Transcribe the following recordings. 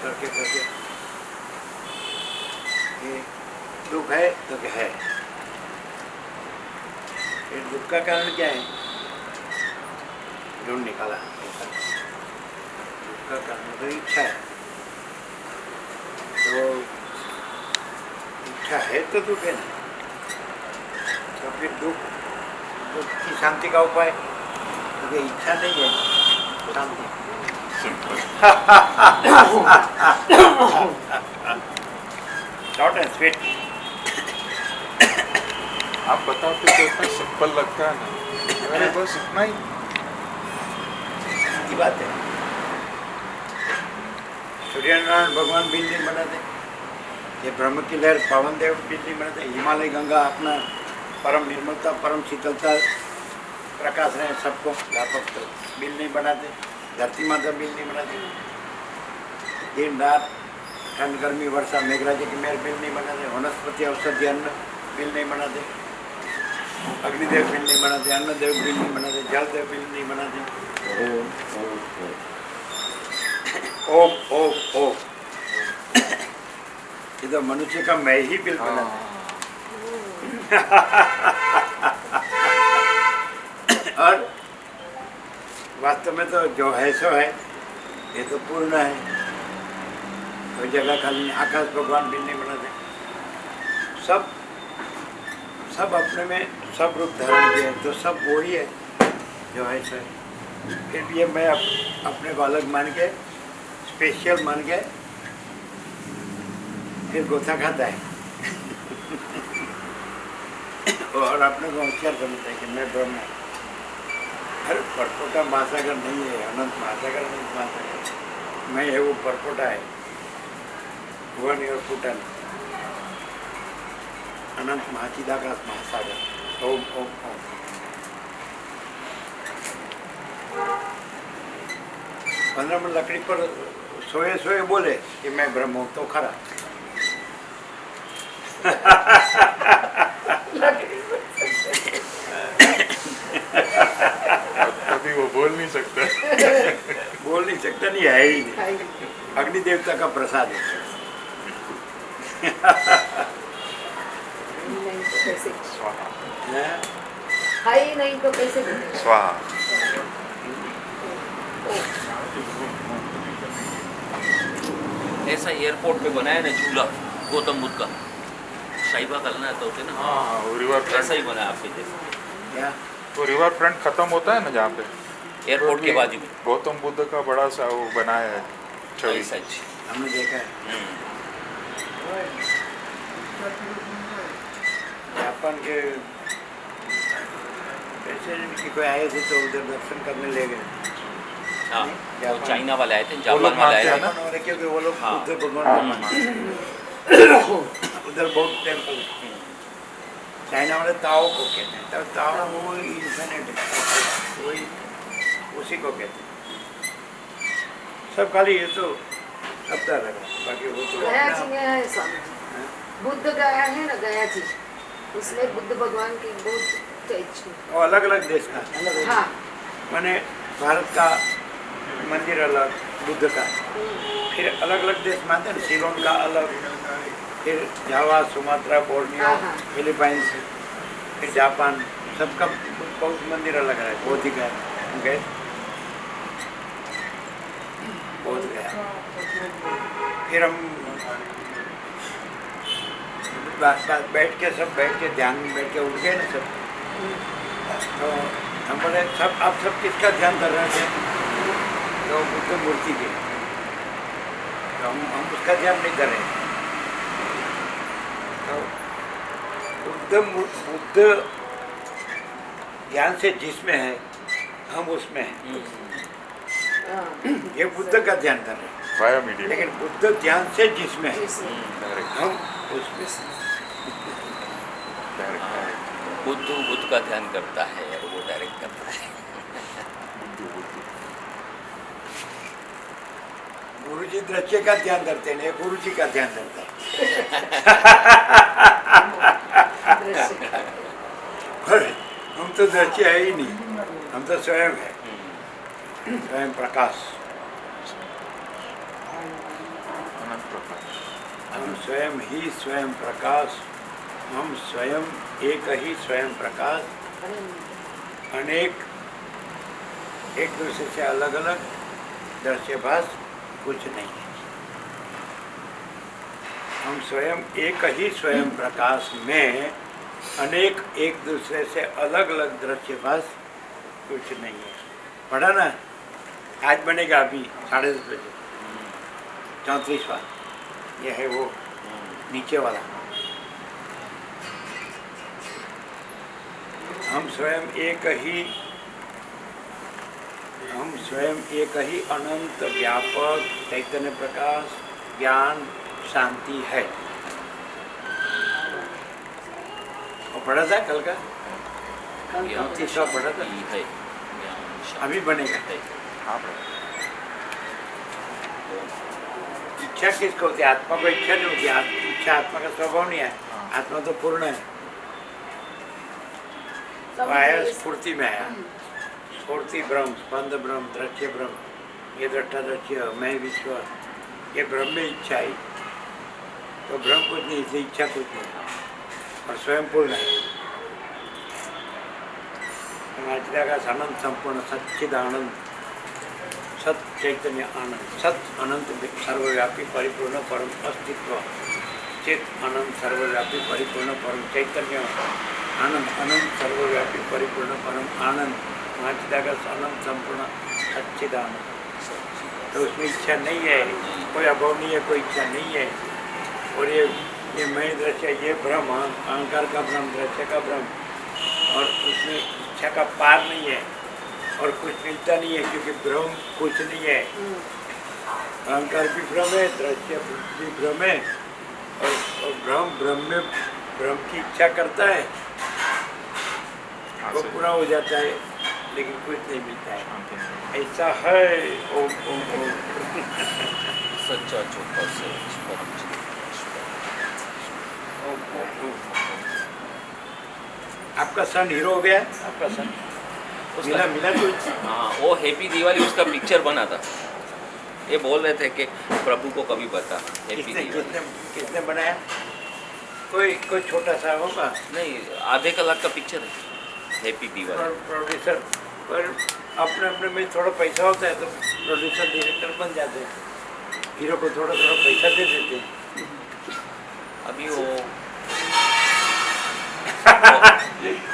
करके ये दुख है तो क्या है, ये दुख का कारण क्या है, ढूंढ निकाला। दुख का कारण तो इच्छा है, तो इच्छा है तो दुख है ना, तो फिर दुख की शांति का उपाय, क्योंकि इच्छा नहीं है शांति। Short and sweet. आप बताते तो इतना सिंपल लगता है ना, अरे बस इतना ही की बात है। सूर्यनारायण भगवान बिल नहीं बनाते, ये ब्रह्म की लहर पावन देव बिल नहीं बनाते, हिमालय गंगा अपना परम निर्मलता परम शीतलता प्रकाश रहे सबको व्यापक, तो बिल नहीं बनाते। धरती माता बिल नहीं बनाती, दिन रात ठंड गर्मी वर्षा मेघराज की मेहर बिल नहीं बनाते, वनस्पति औषधि अन्न बिल नहीं बनाते, अग्निदेव बिल नहीं बनाते, अन्नदेव बिल नहीं बनाते, जल देव बिल नहीं बनाते। ओम ओम ओम, ये तो मनुष्य का मैं ही बिल बनाता है। और वास्तव में तो जो है सो है, ये तो पूर्ण है, कोई जगह खाली आकाश भगवान बिल नहीं बनाते, सब सब अपने में सब रूप धारण किए, तो सब वही है जो है सो है। फिर भी ये मैं अपने को अलग मान के, स्पेशल मान के फिर गोथा खाता है और अपने को होशियार समझता है कि मैं ब्रह्म हूँ। अरे परपोटा महासागर नहीं है, अनंत महासागर, अनंत महासागर मैं है, वो परपोटा है, वन योर फुटन, अनंत महाचिदाकाश महासागर। ओम ओम ओम। पंद्रह मिनट लकड़ी पर सोए सोए बोले कि मैं ब्रह्म हूँ, तो खरा कभी वो बोल नहीं सकता बोल नहीं सकता, नहीं है ही नहीं, अग्नि देवता का प्रसाद है। हाई नहीं तो कैसे स्वाहा। ऐसा एयरपोर्ट पे बनाया ना झूला गौतम बुद्ध का, शाहीबा कलना तो होते ना, हाँ वो रिवर ऐसा फ्रंट, ही बना है आपके जैसे क्या वो रिवर फ्रंट खत्म होता है ना जहाँ पे एयरपोर्ट के बाजू में गौतम बुद्ध का बड़ा सा वो बनाया है छवि। ऐसा जी। हमने देखा है। जापान के प्रेसिडेंट की कोई आए थे तो उधर दर्शन करने ले गए। हाँ, जापान। वो चाइना वाले आए थे, वो लोग जापान वाले आए मानते हैं थे ना? जापान वाले, क्योंकि वो लोग हाँ। बुद्ध भगवान को मानते हैं। उधर बहुत टेम्पल है। चाइना वाले ताओ को कहते हैं, तब ताओ वो इन्फिनिट है, वही उसी को कहते हैं। सब खाली ये तो अपना लगा, बाकी वो तो गया जी अपना- में है स्वामी जी, बुद्ध गया है ना गया जी, उसमें बुद्ध भगवान की बहुत स्टैचू। वो अलग अलग देश का अलग अलग, हाँ माने भारत का मंदिर अलग, बुद्ध का, फिर अलग अलग देश मानते हैं, सिलोन का अलग, फिर जावा, सुमात्रा, बोर्नियो, हाँ, हाँ। फिलीपाइंस, फिर जापान, सबका बहुत मंदिर अलग है। बोध गया गए, बोध गया, फिर हम बैठ के ध्यान में बैठ के उठ गए ना सब, तो हम बोले सब आप सब किसका ध्यान कर रहे थे, तो बुद्ध मूर्ति के, तो हम उसका ध्यान नहीं कर रहे, तो बुद्ध ध्यान से जिसमें है हम उसमें हैं, ये बुद्ध का ध्यान कर रहे हैं, वाया मीडिया लेकिन बुद्ध ध्यान से जिसमें है डायरेक्ट हम उसमें। डायरेक्ट बुद्ध का ध्यान करता है और वो डायरेक्ट करता है। गुरु जी दृश्य का ध्यान करते हैं, गुरु जी का ध्यान करता है। पर हम तो दृश्य है ही नहीं, हम तो स्वयं है, स्वयं प्रकाश। प्रकाश। हम स्वयं ही स्वयं प्रकाश, हम स्वयं एक ही स्वयं प्रकाश, अनेक एक दूसरे से अलग अलग दृश्यभास कुछ नहीं है। हम स्वयं एक ही स्वयं प्रकाश में अनेक एक दूसरे से अलग अलग दृश्यभास कुछ नहीं है। पढ़ा ना, आज बनेगा अभी 10:30 बजे 34वां, यह है वो नीचे वाला। हम स्वयं एक ही अनंत व्यापक चैतन्य प्रकाश ज्ञान शांति है। और पढ़ा था कल का, ज्ञान 34वां पढ़ा था, शांति है, ज्ञान शांति अभी बनेगा। है। हाँ इच्छा किसको होती है? आत्मा को इच्छा नहीं होती। इच्छा आत्मा का स्वभाव नहीं है। आत्मा तो पूर्ण है। सब आया ये- स्फूर्ति में आया, स्फूर्ति ब्रह्म, स्पंद ब्रह्म, दृश्य ब्रह्म, ये दृष्टा दृश्य, मैं विश्व, ये ब्रह्म में इच्छा आई तो ब्रह्म कुछ नहीं, इसलिए इच्छा कुछ नहीं और स्वयं पूर्ण है। का अनंत संपूर्ण सच्चिदानंद, सत चैतन्य आनंद, सत अनंत सर्वव्यापी परिपूर्ण परम अस्तित्व, चित अनंत सर्वव्यापी परिपूर्ण परम चैतन्य आनंद, अनंत सर्वव्यापी परिपूर्ण परम आनंद, का अनंत संपूर्ण सच्चिदानंद। तो उसमें इच्छा नहीं है, कोई अभाव नहीं है, कोई इच्छा नहीं है। और ये मैं दृश्य, ये भ्रम, अहंकार का भ्रम, दृश्य का भ्रम, और उसमें इच्छा का पार नहीं है और कुछ मिलता नहीं है, क्योंकि भ्रम कुछ नहीं है। अहंकार भी भ्रम है, दृश्य भी भ्रम है, और भ्रम में भ्रम की इच्छा करता है, वो पूरा हो जाता है, लेकिन कुछ नहीं मिलता है। ऐसा है। ओम ओम ओम। सच्चा चौथा सच परम चित ओम ओम ओम। आपका सन हीरो हो गया, आपका सन मिला मिला कुछ। हाँ, वो हैप्पी दिवाली उसका पिक्चर बना था। ये बोल रहे थे कि प्रभु को कभी बता हैप्पी किसने दिवाली। किसने किसने बनाया? कोई छोटा सा होगा नहीं, आधे कलाक का पिक्चर है हैप्पी दिवाली। प्रोड्यूसर, पर अपने अपने में थोड़ा पैसा होता है तो प्रोड्यूसर डायरेक्टर बन जाते हैं, हीरो को थोड़ा थोड़ा पैसा दे देते हैं। अभी वो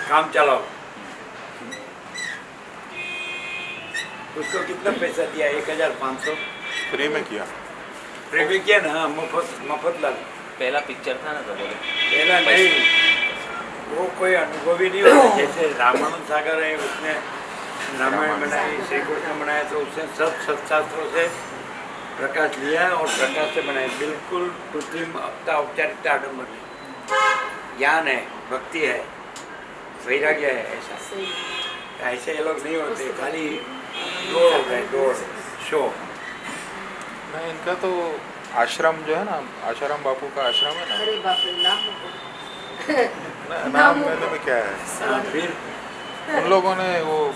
काम चलाओ। उसको कितना पैसा दिया? 1500 फ्री में किया। प्रेमी किया ना, मफत लाल। पहला पिक्चर था ना, तो बोले पहला नहीं, वो कोई अनुभव ही नहीं होता। जैसे रामानंद सागर है, उसने रामायण बनाई, श्री कृष्ण बनाया, तो उसने सब सत्शास्त्रों से प्रकाश लिया और प्रकाश से बनाया। बिल्कुल कृत्रिम औपचारिकता आडम्बर नहीं। ज्ञान है, भक्ति है, वैराग्य है। ऐसा ऐसे ये लोग नहीं होते, खाली दौड़ हो गए, दौड़ शो। नहीं, इनका तो आश्रम जो है ना, आश्रम बापू का आश्रम है ना, अरे बाप रे, नाम मत नाम मैंने में क्या है, हाँ, फिर उन लोगों ने वो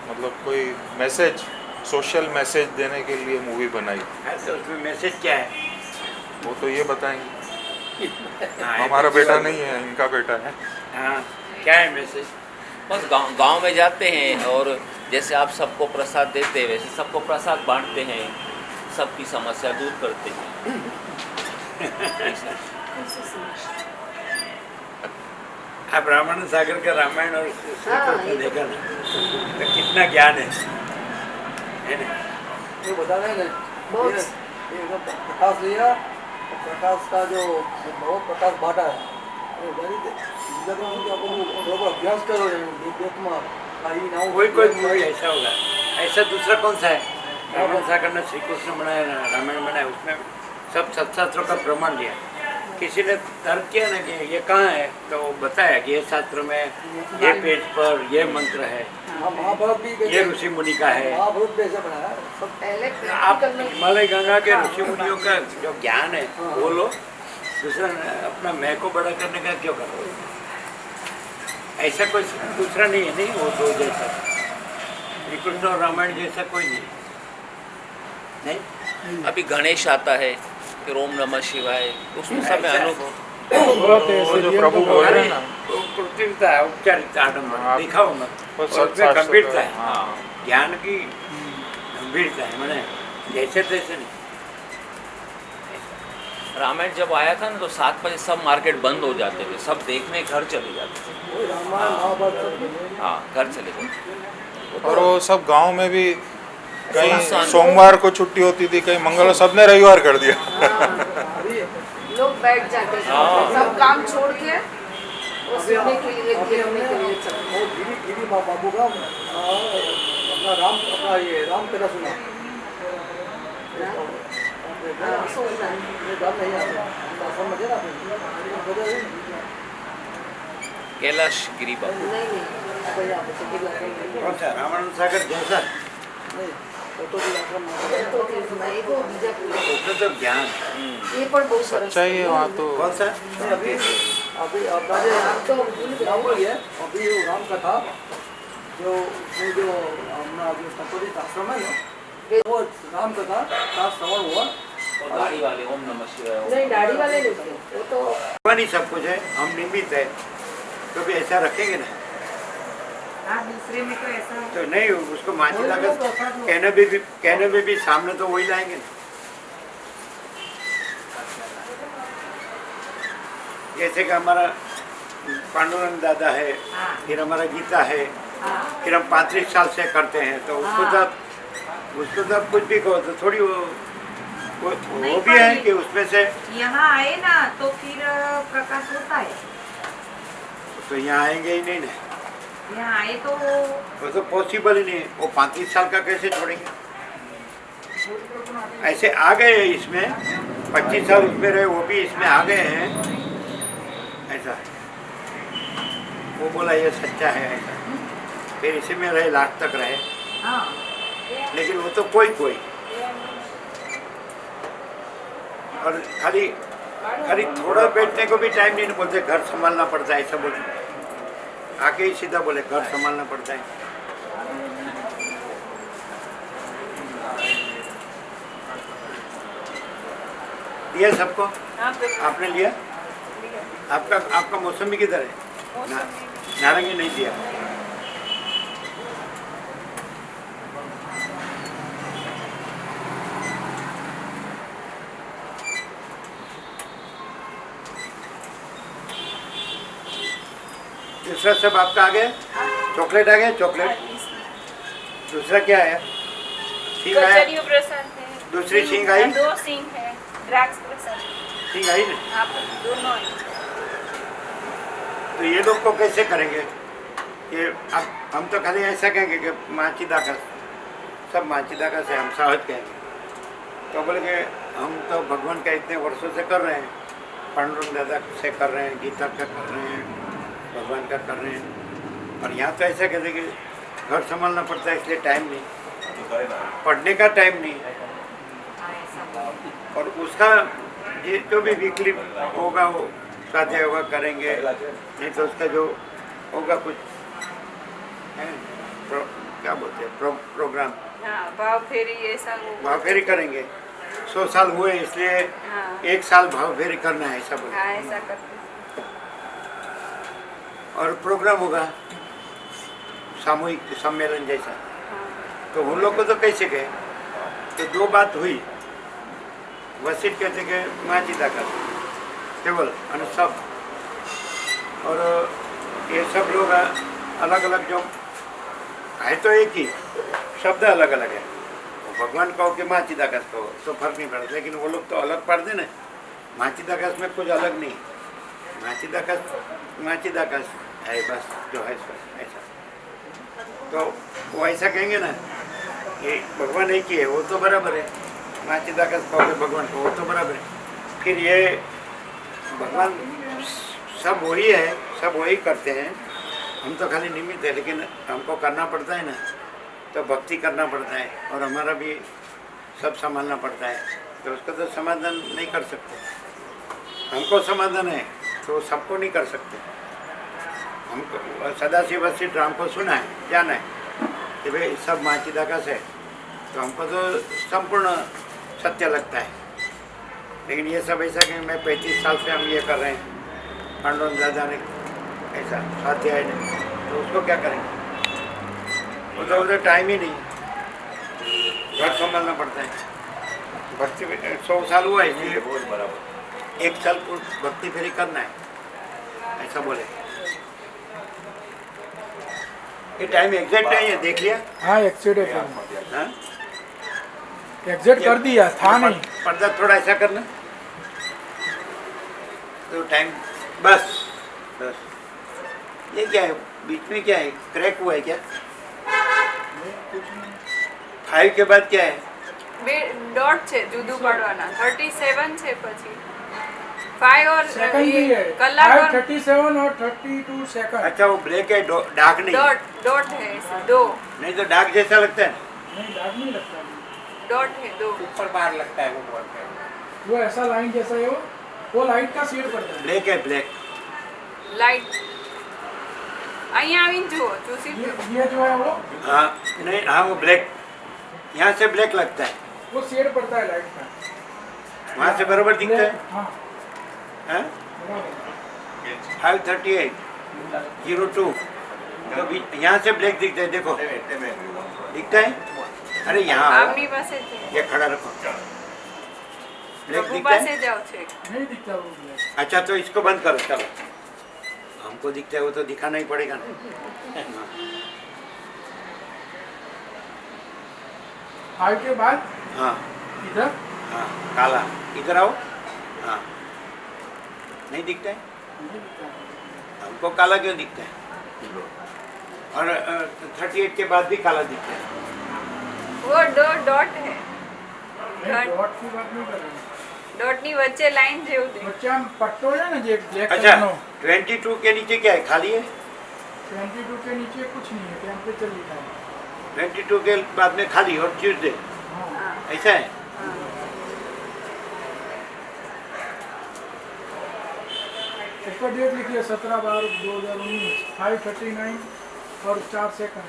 मतलब कोई मैसेज, सोशल मैसेज देने के लिए मूवी बनाई। तो उसमें मैसेज क्या है? वो तो ये बताएंगे। हाँ, हमारा तो बेटा जीवन- नहीं है, इनका बेटा है। हाँ, क्या है मैसेज? बस गांव में जाते हैं और जैसे आप सबको प्रसाद देते हैं वैसे सबको प्रसाद बांटते हैं, सबकी समस्या दूर करते हैं। आप रामानंद सागर का रामायण और श्री कृष्ण देखा ना, तो कितना ज्ञान है ना? ये बता रहे हैं बहुत। ये जो प्रकाश लिया और प्रकाश का जो बहुत प्रकाश बांटा है, वो जिंदगी में जो अपन बरोबर अभ्यास करो देवत्मा कोई ऐसा होगा। ऐसा दूसरा कौन सा है? रामानंद सागर ने श्री कृष्ण बनाया ना, रामायण बनाया, उसमें सब सत्शास्त्रों का प्रमाण लिया। किसी ने तर्क किया ना कि ये कहाँ है, तो वो बताया कि ये शास्त्र में ये पेज पर ये मंत्र है, महाभारत भी ये ऋषि मुनि का है। महाभारत भी ऐसा बनाया है। सब पहले आप practical में हिमालय गंगा के ऋषि मुनियों का जो ज्ञान है वो लो, दूसरा अपना मैं को बड़ा करने का क्यों करो? ऐसा कोई दूसरा नहीं है, नहीं वो दो जैसा श्री कृष्ण और रामायण जैसा कोई नहीं। अभी गणेश आता है, फिर ओम नमः शिवाय, उसमें सब में ऐसा- अनुभव। वो जो प्रभु बोल रहे हैं ना, वो कृत्रिमता है, औपचारिकता, आडंबर, हाँ। दिखाओ मत। वो और सच उसमें शास्त्र गंभीरता का- है, हाँ। ज्ञान की गंभीरता है, मैंने जैसे तैसे नहीं। रामायण जब आया था ना तो 7 बजे सब मार्केट बंद हो जाते थे, सब देखने घर चले जाते थे। वही रामायण महाभारत सब में। हाँ, घर चले जाते। और वो सब गांव में भी कहीं सुनसान। सोमवार को छुट्टी होती थी, कहीं मंगलवार, सबने रविवार कर दिया। अभी लोग बैठ जाते थे, हाँ। सब काम छोड़ के वो अभी सुनने के लिए, अभी देखने हमने के लिए चलते। वो गिरी बाबू का अपना ये राम कथा सुना। हाँ, सुनना। ये गान नहीं आता, समझ ना आपने? कैलाश गिरी बाबू। नहीं नहीं, कोई यहाँ पे से गिर लगा नहीं। कौन सा रामानंद सागर जैसा? नहीं, तो भी आश्रम में तो फिर मैं एक और बीजापुर। उसमें तो ज्ञान। ये पण बहुत सरस सच्चाई है वहाँ तो। कौन सा? अभी अभी आप राजे आप तो भूल राम गए। बोलिए, अभी वो राम कथा जो वो जो अपना जो सतोदित आश्रम है ना, वो राम कथा का श्रवण हुआ। और दाढ़ी वाले ओम नमः शिवाय। नहीं, दाढ़ी वाले नहीं थे वो तो। भगवान ही सब कुछ है, हम निमित्त है, तो भी ऐसा रखेंगे ना हाँ, दूसरे में तो ऐसा तो नहीं। उसको माची लागत कहने में भी सामने तो वही लाएंगे ना। जैसे कि हमारा पांडुरंग दादा है, हाँ। फिर हमारा गीता है, हाँ, फिर हम 35 साल से करते हैं, तो उसको तो कुछ भी कहो तो थोड़ी वो नहीं भी है पर कि उसमें से यहाँ आए ना तो फिर प्रकाश होता है। तो यहाँ आएंगे ही नहीं ना, यहाँ आए तो वो तो पॉसिबल ही नहीं है। वो 35 साल का कैसे छोड़ेंगे? ऐसे आ गए हैं इसमें, 25 साल उसमें रहे, वो भी इसमें आ गए हैं। ऐसा वो बोला ये सच्चा है, ऐसा फिर इसी में रहे, लास्ट तक रहे। हाँ, लेकिन वो तो कोई और खाली थोड़ा बैठने को भी टाइम नहीं बोलते, घर संभालना पड़ता है, ऐसा बोलते। आके ही सीधा बोले घर संभालना पड़ता है। दिया सबको? आपने लिया? आपका मौसमी किधर है? नारंगी नहीं दिया। दूसरा सब आपका आ गया? चॉकलेट आ गया? चॉकलेट दूसरा क्या आया? सींग आया? कचरियों प्रसाद है। दूसरी सींग आई? 2 सींग है। द्राक्ष प्रसाद। सींग आई ना? आप दोनों हैं। तो ये लोग को कैसे करेंगे? ये अब हम तो खाली ऐसा कहेंगे कि माचिदा का सब माचिदा का से हम सहज कहेंगे। तो बोले कि हम तो भगवान का इतने वर्षों से कर रहे हैं, पांडुरंग दादा से कर रहे हैं, गीता का कर रहे हैं, भगवान का कर रहे हैं। और यहाँ तो ऐसा कहते कि घर संभालना पड़ता है, इसलिए टाइम नहीं, पढ़ने का टाइम नहीं। और उसका ये जो भी वीकली होगा वो स्वाध्याय होगा करेंगे, नहीं तो उसका जो होगा कुछ है क्या बोलते हैं प्रोग्राम, हाँ, भाव फेरी ऐसा वो। भाव फेरी करेंगे। 100 साल हुए इसलिए हाँ, 1 साल भाव फेरी करना है, ऐसा बोले। हाँ, ऐसा करते हैं। और प्रोग्राम होगा सामूहिक सम्मेलन जैसा, हाँ, तो उन लोग को तो कैसे कहे? तो 2 बात हुई। वसीठ कहते कि माँ चिता का केवल और सब, और ये सब लोग अलग अलग जो है तो एक ही शब्द अलग अलग है। भगवान कहो कि माँ चिदाकाश कहो तो फर्क नहीं पड़ता, लेकिन वो लोग तो अलग पढ़ दे ना। माँ चिदाकाश में कुछ अलग नहीं, माँ चिदाकाश है बस, जो है सो ऐसा। तो वो ऐसा कहेंगे ना ये भगवान एक ही है, वो तो बराबर है। माँ चिदाकाश कहोगे भगवान को, वो तो बराबर है। फिर ये भगवान सब वही है, सब वही करते हैं, हम तो खाली निमित्त है। लेकिन हमको करना पड़ता है ना, तो भक्ति करना पड़ता है, और हमारा भी सब संभालना पड़ता है। तो उसका तो समाधान नहीं कर सकते। हमको समाधान है तो सबको नहीं कर सकते। हमको सदाशिव वशिष्ठ राम को सुना है, जाना है कि भाई सब माँ चिदाकाश है, तो हमको तो संपूर्ण सत्य लगता है। लेकिन ये सब ऐसा कि मैं 35 साल से हम ये कर रहे हैं, पांडुरंग दादा ने ऐसा स्वाध्याय ने, तो उसको क्या करेंगे? उधर टाइम ही नहीं, घर संभालना पड़ता है। भक्ति 100 साल हुआ है, इसलिए बहुत बराबर 1 साल भक्ति फेरी करना है, ऐसा बोले। ये टाइम एग्जैक्ट है, ये देख लिया? हाँ एक्सीड है, हाँ? एग्जिट कर दिया था नहीं। पर्दा थोड़ा ऐसा करना, तो टाइम बस बस। ये क्या है बीच में, क्या है? क्रैक हुआ है क्या? 5 के बाद क्या है? બે ડોટ છે જુદું પાડવાના 37 છે પછી 5 और सेकंड भी ये है, कलाक और 37 और 32 सेकंड। अच्छा वो ब्लैक है, डार्क नहीं? डॉट डॉट है ऐसे, दो नहीं तो डार्क जैसा लगता है। नहीं दाग नहीं लगता, डॉट है दो ऊपर बाहर लगता है वो बहुत है। वो ऐसा लाइन जैसा है, वो लाइट का शेड पड़ता है। ब्लैक है, ब्लैक। लाइट અહીંયા આવીને જુઓ ચૂસી ये जो है वो हाँ नहीं, हाँ वो ब्लैक, यहाँ से ब्लैक लगता है, शेड पड़ता है लाइट का। वहाँ से बराबर दिखता है। हाँ हाँ? बराबर। 538 02 तो यहाँ से ब्लैक दिखता है, देखो दिखता है। अरे यहाँ आओ, આમની પાસે છે ये खड़ा रखो, ब्लैक પ્રભુ दिखता है। પાસે જાઓ છે नहीं दिखता वो ब्लैक। अच्छा तो इसको बंद करो, चलो। हमको दिखता है वो तो दिखाना ही पड़ेगा ना। हाँ। 5 के बाद हाँ इधर हाँ काला, इधर आओ। हाँ नहीं दिखता है, हमको काला क्यों दिखता है? और 38 के बाद भी काला दिखता है। वो दो डॉट है नहीं, डॉट की बात नहीं कर रहे हैं। डॉट ની વચ્ચे લાઈન જેવું છે बच्चे हम पट्टो है ना जे ब्लैक अच्छा कलर नो 22 के नीचे क्या है? खाली है। 22 के नीचे कुछ नहीं है, टेम्परेचर लिखा है। 22 के बाद में खाली और ट्यूसडे, हाँ ऐसा है। ऊपर डेट लिखिए 17/12/2019, 5:39 और 4 सेकंड,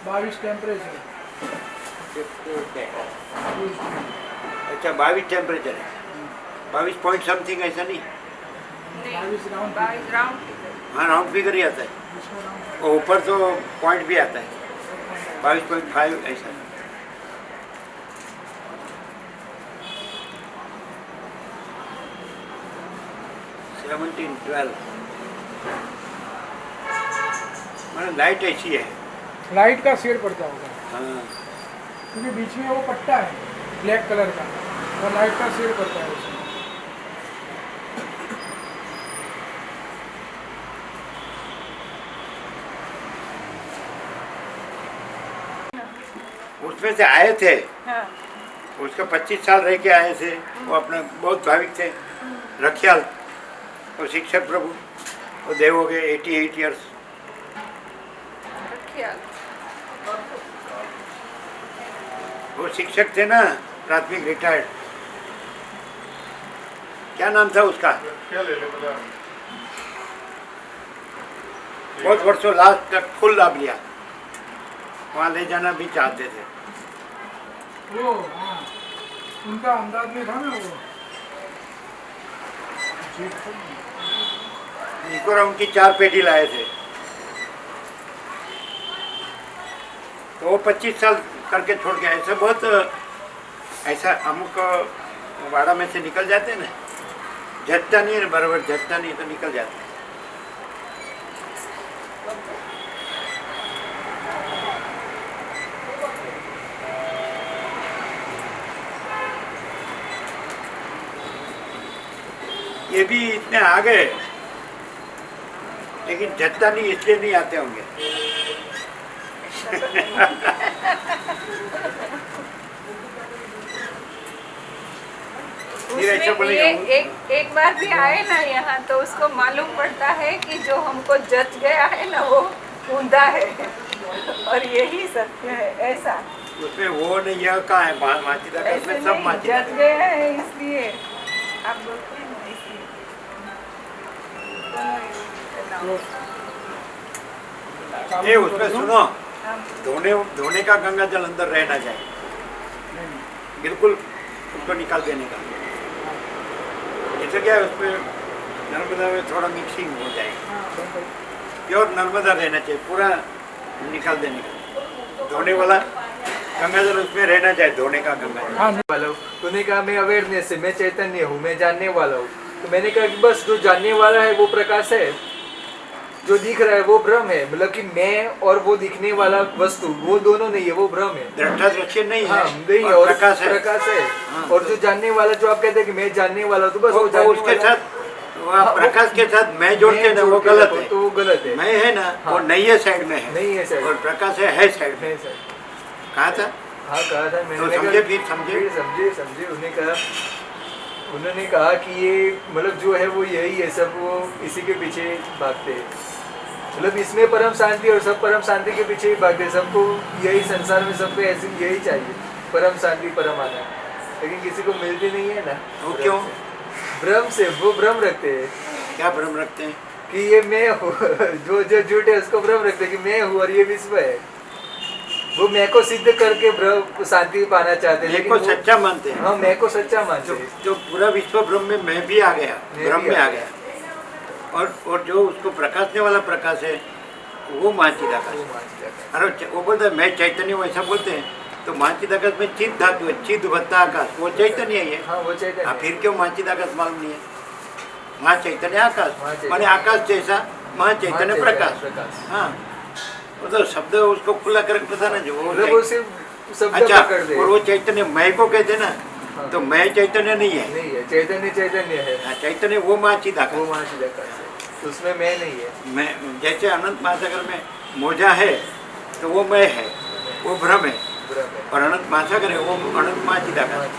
22 टेम्परेचर। अच्छा 22 टेम्परेचर है, 22 पॉइंट समथिंग, ऐसा नहीं? नहीं 22 राउंड 22 राउंड हाँ राउंड फिगर ही आता है, इसमें राउंड और ऊपर तो पॉइंट भी आता है 22.5 ऐसा। सेवनटीन 12 मैंने लाइट ऐसी है। लाइट का शेड पड़ता होगा, हाँ क्योंकि बीच में वो पट्टा है ब्लैक कलर का, और लाइट का शेड पड़ता है उसमें। उसमें से आए थे, हाँ उसका 25 साल रह के आए थे, वो अपने बहुत भाविक थे, रखियाल, वो शिक्षक प्रभु, वो देव हो गए 88 ईयर्स। ख्याल वो शिक्षक थे ना, प्राथमिक रिटायर्ड, क्या नाम था उसका? बहुत वर्षों लास्ट तक फुल लाभ लिया, वहाँ ले जाना भी चाहते थे। वो हाँ उनका अंदाज में था ना वो। इनको उनकी 4 पेटी लाए थे, तो वो 25 साल करके छोड़ के ऐसे बहुत ऐसा अमुक वाड़ा में से निकल जाते हैं ना, झटता नहीं है बराबर, झटता नहीं तो निकल जाते हैं। ये भी इतने आ गए, लेकिन झटता नहीं इसलिए नहीं आते होंगे। फिर ऐसा उसमें बोलेगा, ये एक बार भी आए ना यहाँ तो उसको मालूम पड़ता है कि जो हमको जच गया है ना वो ऊंधा है और यही सत्य है। ऐसा उसमें वो नहीं यह कहाँ है, माचिदा का ऐसे उसमें सब नहीं, माचिदा जच गया है इसलिए आप बोलते हैं ना इसलिए दोनों ये उसमें सुनो, हम धोने का गंगा जल अंदर रहना चाहिए, बिल्कुल उसको निकाल देने का। इससे क्या है उसमें नर्मदा में थोड़ा मिक्सिंग हो जाएगी। प्योर नर्मदा रहना चाहिए, पूरा निकाल देने का। धोने वाला गंगा जल उसमें रहना चाहिए, धोने का गंगा जल। हाँ वाला हूँ। तूने कहा मैं अवेयरनेस है, मैं चैतन्य हूँ, मैं जानने वाला हूँ। तो मैंने कहा कि बस जो जानने वाला है वो प्रकाश है, जो दिख रहा है वो भ्रम है। मतलब कि मैं और वो दिखने वाला वस्तु वो दोनों नहीं है, वो भ्रम है। दृष्टा दृश्य नहीं है, हाँ नहीं है, और और प्रकाश है। प्रकाश है। हाँ, और जो जानने वाला, जो आप कहते हैं कि मैं जानने वाला हूँ, तो बस वो वो जानने उसके वाला साथ वो प्रकाश के साथ मैं जोड़ते हैं ना, वो जोड़ के गलत रखो, है। तो वो गलत है। मैं है ना, वो हाँ। नहीं है, साइड में है। नहीं है साइड और प्रकाश है साइड में। नहीं सर। कहा था हाँ कहा था मैंने। तो कहा- समझे, फिर समझे। फिर समझे। उन्होंने कहा कि ये मतलब जो है वो यही है, सब वो इसी के पीछे भागते हैं। मतलब इसमें परम शांति, और सब परम शांति के पीछे ही भागते हैं। सबको यही संसार में, सबको ऐसी यही चाहिए, परम शांति, परम आनंद। लेकिन किसी को मिलती नहीं है ना। वो क्यों? भ्रम से, वो भ्रम रखते हैं क्या भ्रम रखते हैं? कि ये मैं हूँ। जो झूठ है उसको भ्रम रखते हैं कि मैं हूँ और ये विश्व है। वो मैं को सिद्ध करके भ्रम शांति पाना चाहते हैं, मैं लेकिन को वो- सच्चा मानते हैं। हाँ मैं को सच्चा मानते जो हैं। जो पूरा विश्व भ्रम में मैं भी आ गया, मैं भ्रम भी में आ आ गया। और जो उसको प्रकाशने वाला प्रकाश है वो महाचिदाकाश वो है। मान जाता अरे वो बोलता है मैं चैतन्य हूँ, ऐसा बोलते हैं। तो महाचिदाकाश में चिद धातु है, चिद भत्ता आकाश, वो चैतन्य ही है। है। हाँ वो चैतन्य हाँ, है। फिर क्यों महाचिदाकाश मालूम नहीं है? महा चैतन्य आकाश, महाचैतन्य। माने आकाश जैसा महाचैतन्य महाचैतन्य प्रकाश। प्रकाश। हाँ, वो तो शब्द उसको खुला करके पता ना, जो वो मतलब वो सिर्फ शब्द अच्छा, पकड़ दे। और वो चैतन्य मैं को कहते ना, हाँ। तो मैं चैतन्य नहीं है। नहीं है, चैतन्य है। हाँ, चैतन्य वो महाचिदाकाश। वो महाचिदाकाश है, तो उसमें मैं नहीं है। मैं जैसे अनंत महासागर में मोजा है तो वो मैं है, वो भ्रम है। बराबर। और अनंत महासागर है, वो अनंत महाचिदाकाश।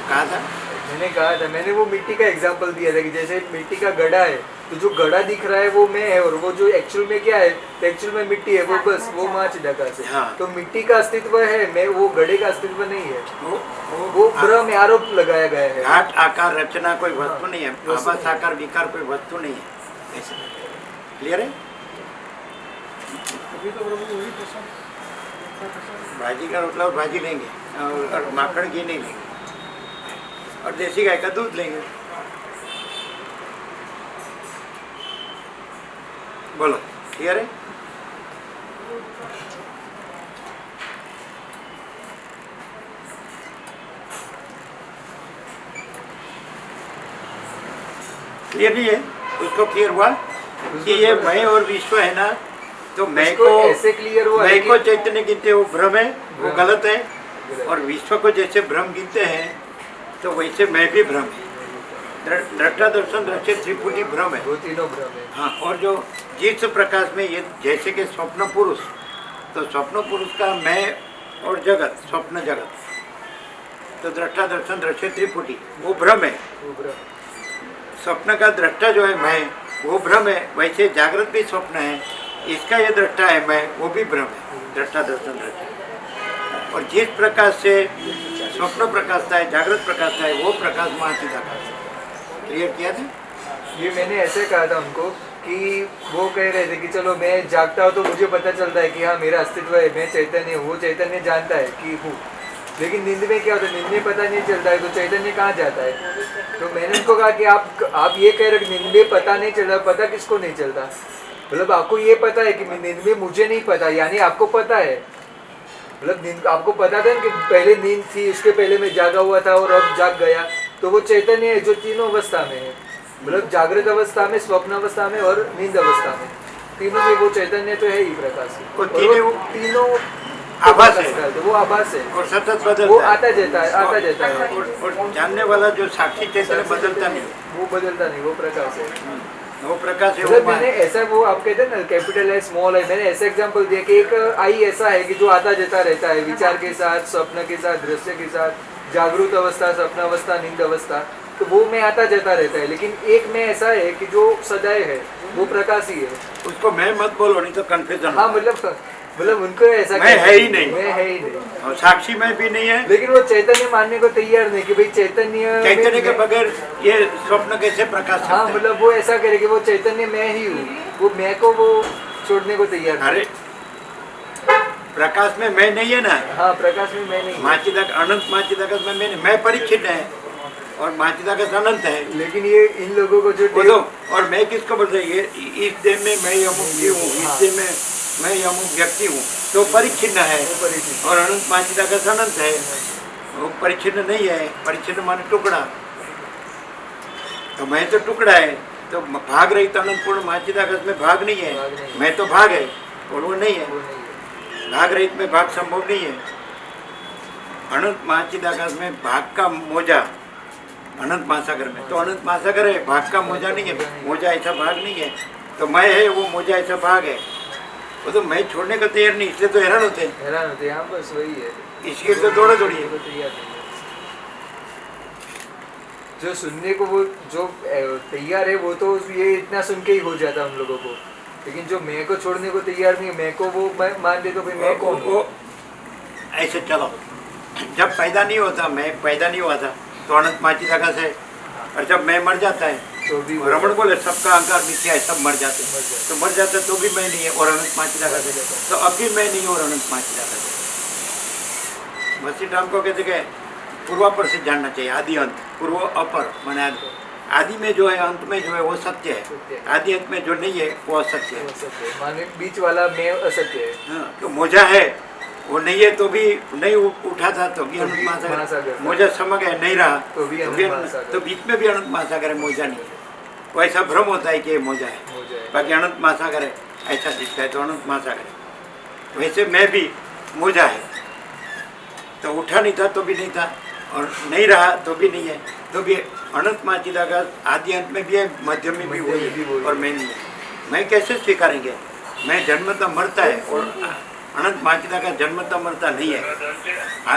कहा था मैंने कहा था, मैंने वो मिट्टी का एग्जांपल दिया था कि जैसे मिट्टी का घड़ा है, तो जो घड़ा दिख रहा है वो मैं है, और वो जो एक्चुअल में क्या है, एक्चुअल में मिट्टी है, वो बस वो महाचिदाकाश है। हाँ। तो मिट्टी का अस्तित्व है, मैं वो घड़े का अस्तित्व नहीं है। वो वो भ्रम है, आरोप लगाया गया है। घाट आकार रचना कोई वस्तु नहीं है, वस्तु आभास नहीं। आकार विकार कोई वस्तु नहीं है। ऐसे क्लियर है? अभी तो प्रभु वही पसंद। भाजी का रोटला और भाजी लेंगे, और माखन घी नहीं लेंगे, और देसी गाय का दूध लेंगे। बोलो, क्लियर है? क्लियर नहीं है? उसको क्लियर हुआ कि ये मैं और विश्व है ना, तो मैं उसको को ऐसे क्लियर हुआ है मैं कि- को चैतन्य गिनते वो भ्रम है, वो भ्रम। गलत है। गलत। और विश्व को जैसे भ्रम गिनते हैं तो वैसे मैं भी भ्रम है। दृष्टा दर्शन दृश्य त्रिपुटी भ्रम है। वो तीनों भ्रम है। हाँ, और जो जिस प्रकाश में ये जैसे कि स्वप्न पुरुष, तो स्वप्न पुरुष का मैं और जगत, स्वप्न जगत, तो दृष्टा दर्शन दृश्य त्रिपुटी वो भ्रम है। वो भ्रम। स्वप्न का दृष्टा जो है मैं, वो भ्रम है। वैसे जागृत भी स्वप्न है, इसका ये दृष्टा है मैं, वो भी भ्रम है। दृष्टा दर्शन दृश्य, और जिस प्रकाश से स्वप्न प्रकाशता है, जागृत प्रकाशता है, वो प्रकाश महाचिदाकाश है। क्लियर किया था? ये मैंने ऐसे कहा था उनको कि वो कह रहे थे कि चलो मैं जागता हूँ तो मुझे पता चलता है कि हाँ मेरा अस्तित्व है, मैं चैतन्य हूँ। वो चैतन्य जानता है कि हूँ, लेकिन नींद में क्या होता है, नींद में पता नहीं चलता है, तो चैतन्य कहाँ जाता है? तो मैंने उनको कहा कि आप ये कह रहे हो कि नींद में पता नहीं चलता, पता किसको नहीं चलता? मतलब आपको ये पता है कि नींद में मुझे नहीं पता, यानी आपको पता है। मतलब नींद आपको पता था कि पहले नींद थी, उसके पहले मैं जागा हुआ था और अब जाग गया, तो वो चैतन्य है जो तीनों अवस्था में है। मतलब जागृत अवस्था में, स्वप्न अवस्था में और नींद अवस्था में, तीनों में वो चैतन्य तो है ही प्रकाश। वो और तीनों तीनों आभास है। तो वो आभास है, और सतत बदलता वो है। आता जाता है, आता जाता है। और जानने वाला जो साक्षी चैतन्य बदलता नहीं, वो बदलता नहीं, वो प्रकाश है। वो प्रकाश है। वो मतलब मैंने ऐसा, वो आप कहते हैं ना कैपिटल है स्मॉल है, मैंने ऐसा एग्जांपल दिया कि एक आई ऐसा है कि जो आता जाता रहता है विचार के साथ, स्वप्न के साथ, दृश्य के साथ, जागरूक अवस्था, स्वप्न अवस्था, नींद अवस्था, तो वो में आता जाता रहता है। लेकिन एक में ऐसा है कि जो सदैव है, वो प्रकाश ही है। उसको मैं मत बोलो, नहीं तो कन्फ्यूजन। हाँ मतलब उनको ऐसा मैं है ही नहीं। मैं है ही नहीं, और साक्षी में भी नहीं है। लेकिन वो चैतन्य मानने को तैयार नहीं कि भाई चैतन्य चैतन्य के में- बगैर ये स्वप्न कैसे प्रकाश हाँ सकता है? मतलब वो ऐसा करे कि वो चैतन्य मैं ही हूँ, वो मैं को वो छोड़ने को तैयार नहीं। अरे प्रकाश में मैं नहीं है ना। हाँ प्रकाश में मैं नहीं हूँ। माचिदक अनंत माचिदाकाश में मैं नहीं, मैं परिच्छिन्न है। और महाचिदाकाश अनंत है। लेकिन ये इन लोगों को जो बोलो, और मैं किसको बोल रही है, इस देह में मैं अमुक जीव हूँ, इस देह में मैं अमुक व्यक्ति हूँ, तो परिच्छिन्न है। और अनंत महाचिदाकाश अनंत है, वो परिच्छिन्न नहीं है। परिच्छिन्न माने टुकड़ा, तो मैं तो टुकड़ा है, तो भाग रही तो अनंत पूर्ण महाचिदाकाश में भाग नहीं है। मैं तो भाग है और वो नहीं है। भाग रहित में भाग संभव नहीं है। अनंत महाचिदाकाश में भाग का मोजा, अनंत महासागर में तो अनंत महासागर है, भाग का मोजा नहीं है। मोजा ऐसा भाग नहीं है, तो मैं है वो मोजा ऐसा भाग है। वो तो मैं छोड़ने को तैयार नहीं, इसलिए तो हैरान होते हैं। यहाँ बस वही है, इसलिए तो दौड़ा दौड़ी है। तैयार नहीं है। जो सुनने को वो जो तैयार है वो तो ये इतना सुन के ही हो जाता है हम लोगों को, लेकिन जो मैं को छोड़ने को तैयार नहीं है, मैं को वो मान दे तो भाई मैं कौन हूँ? वो ऐसे चलो, जब पैदा नहीं होता, मैं पैदा नहीं हुआ था तो अनंत महाचिदाकाश है। और जब मैं मर जाता है तो भी रमण बोले सबका अहंकार मिथ्या है, सब मर जाते हैं। तो मर जाता है तो भी मैं नहीं है और अनंत महाचिदाकाश है। तो अब भी मैं नहीं और अनंत महाचिदाकाश है। वसी राम को कहते कि पूर्वापर से जानना चाहिए, आदि अंत। पूर्व अपर माने आदि में जो है, अंत में जो है वो सत्य है। आदि अंत में जो नहीं है वो असत्य है। माने बीच वाला मैं असत्य है। हाँ, तो मोजा है वो नहीं है तो भी नहीं उठा था तो भी अनंत महासागर। मोजा समझ गया नहीं रहा तो भी तो बीच में भी अनंत महासागर है, मोजा नहीं है। वो ऐसा भ्रम होता है कि ये मोजा है, बाकी अनंत महासागर है ऐसा दिखता है तो अनंत महासागर है। वैसे मैं भी मोजा है, तो उठा नहीं था तो भी नहीं था और नहीं रहा तो भी नहीं है। तो भी अनंत महाचिदाकाश आदि अंत में भी है, मध्य में भी वही है और मैं नहीं है। मैं कैसे स्वीकारेंगे? मैं जन्मता मरता है और अनंत महाचिदाकाश जन्मता मरता नहीं है,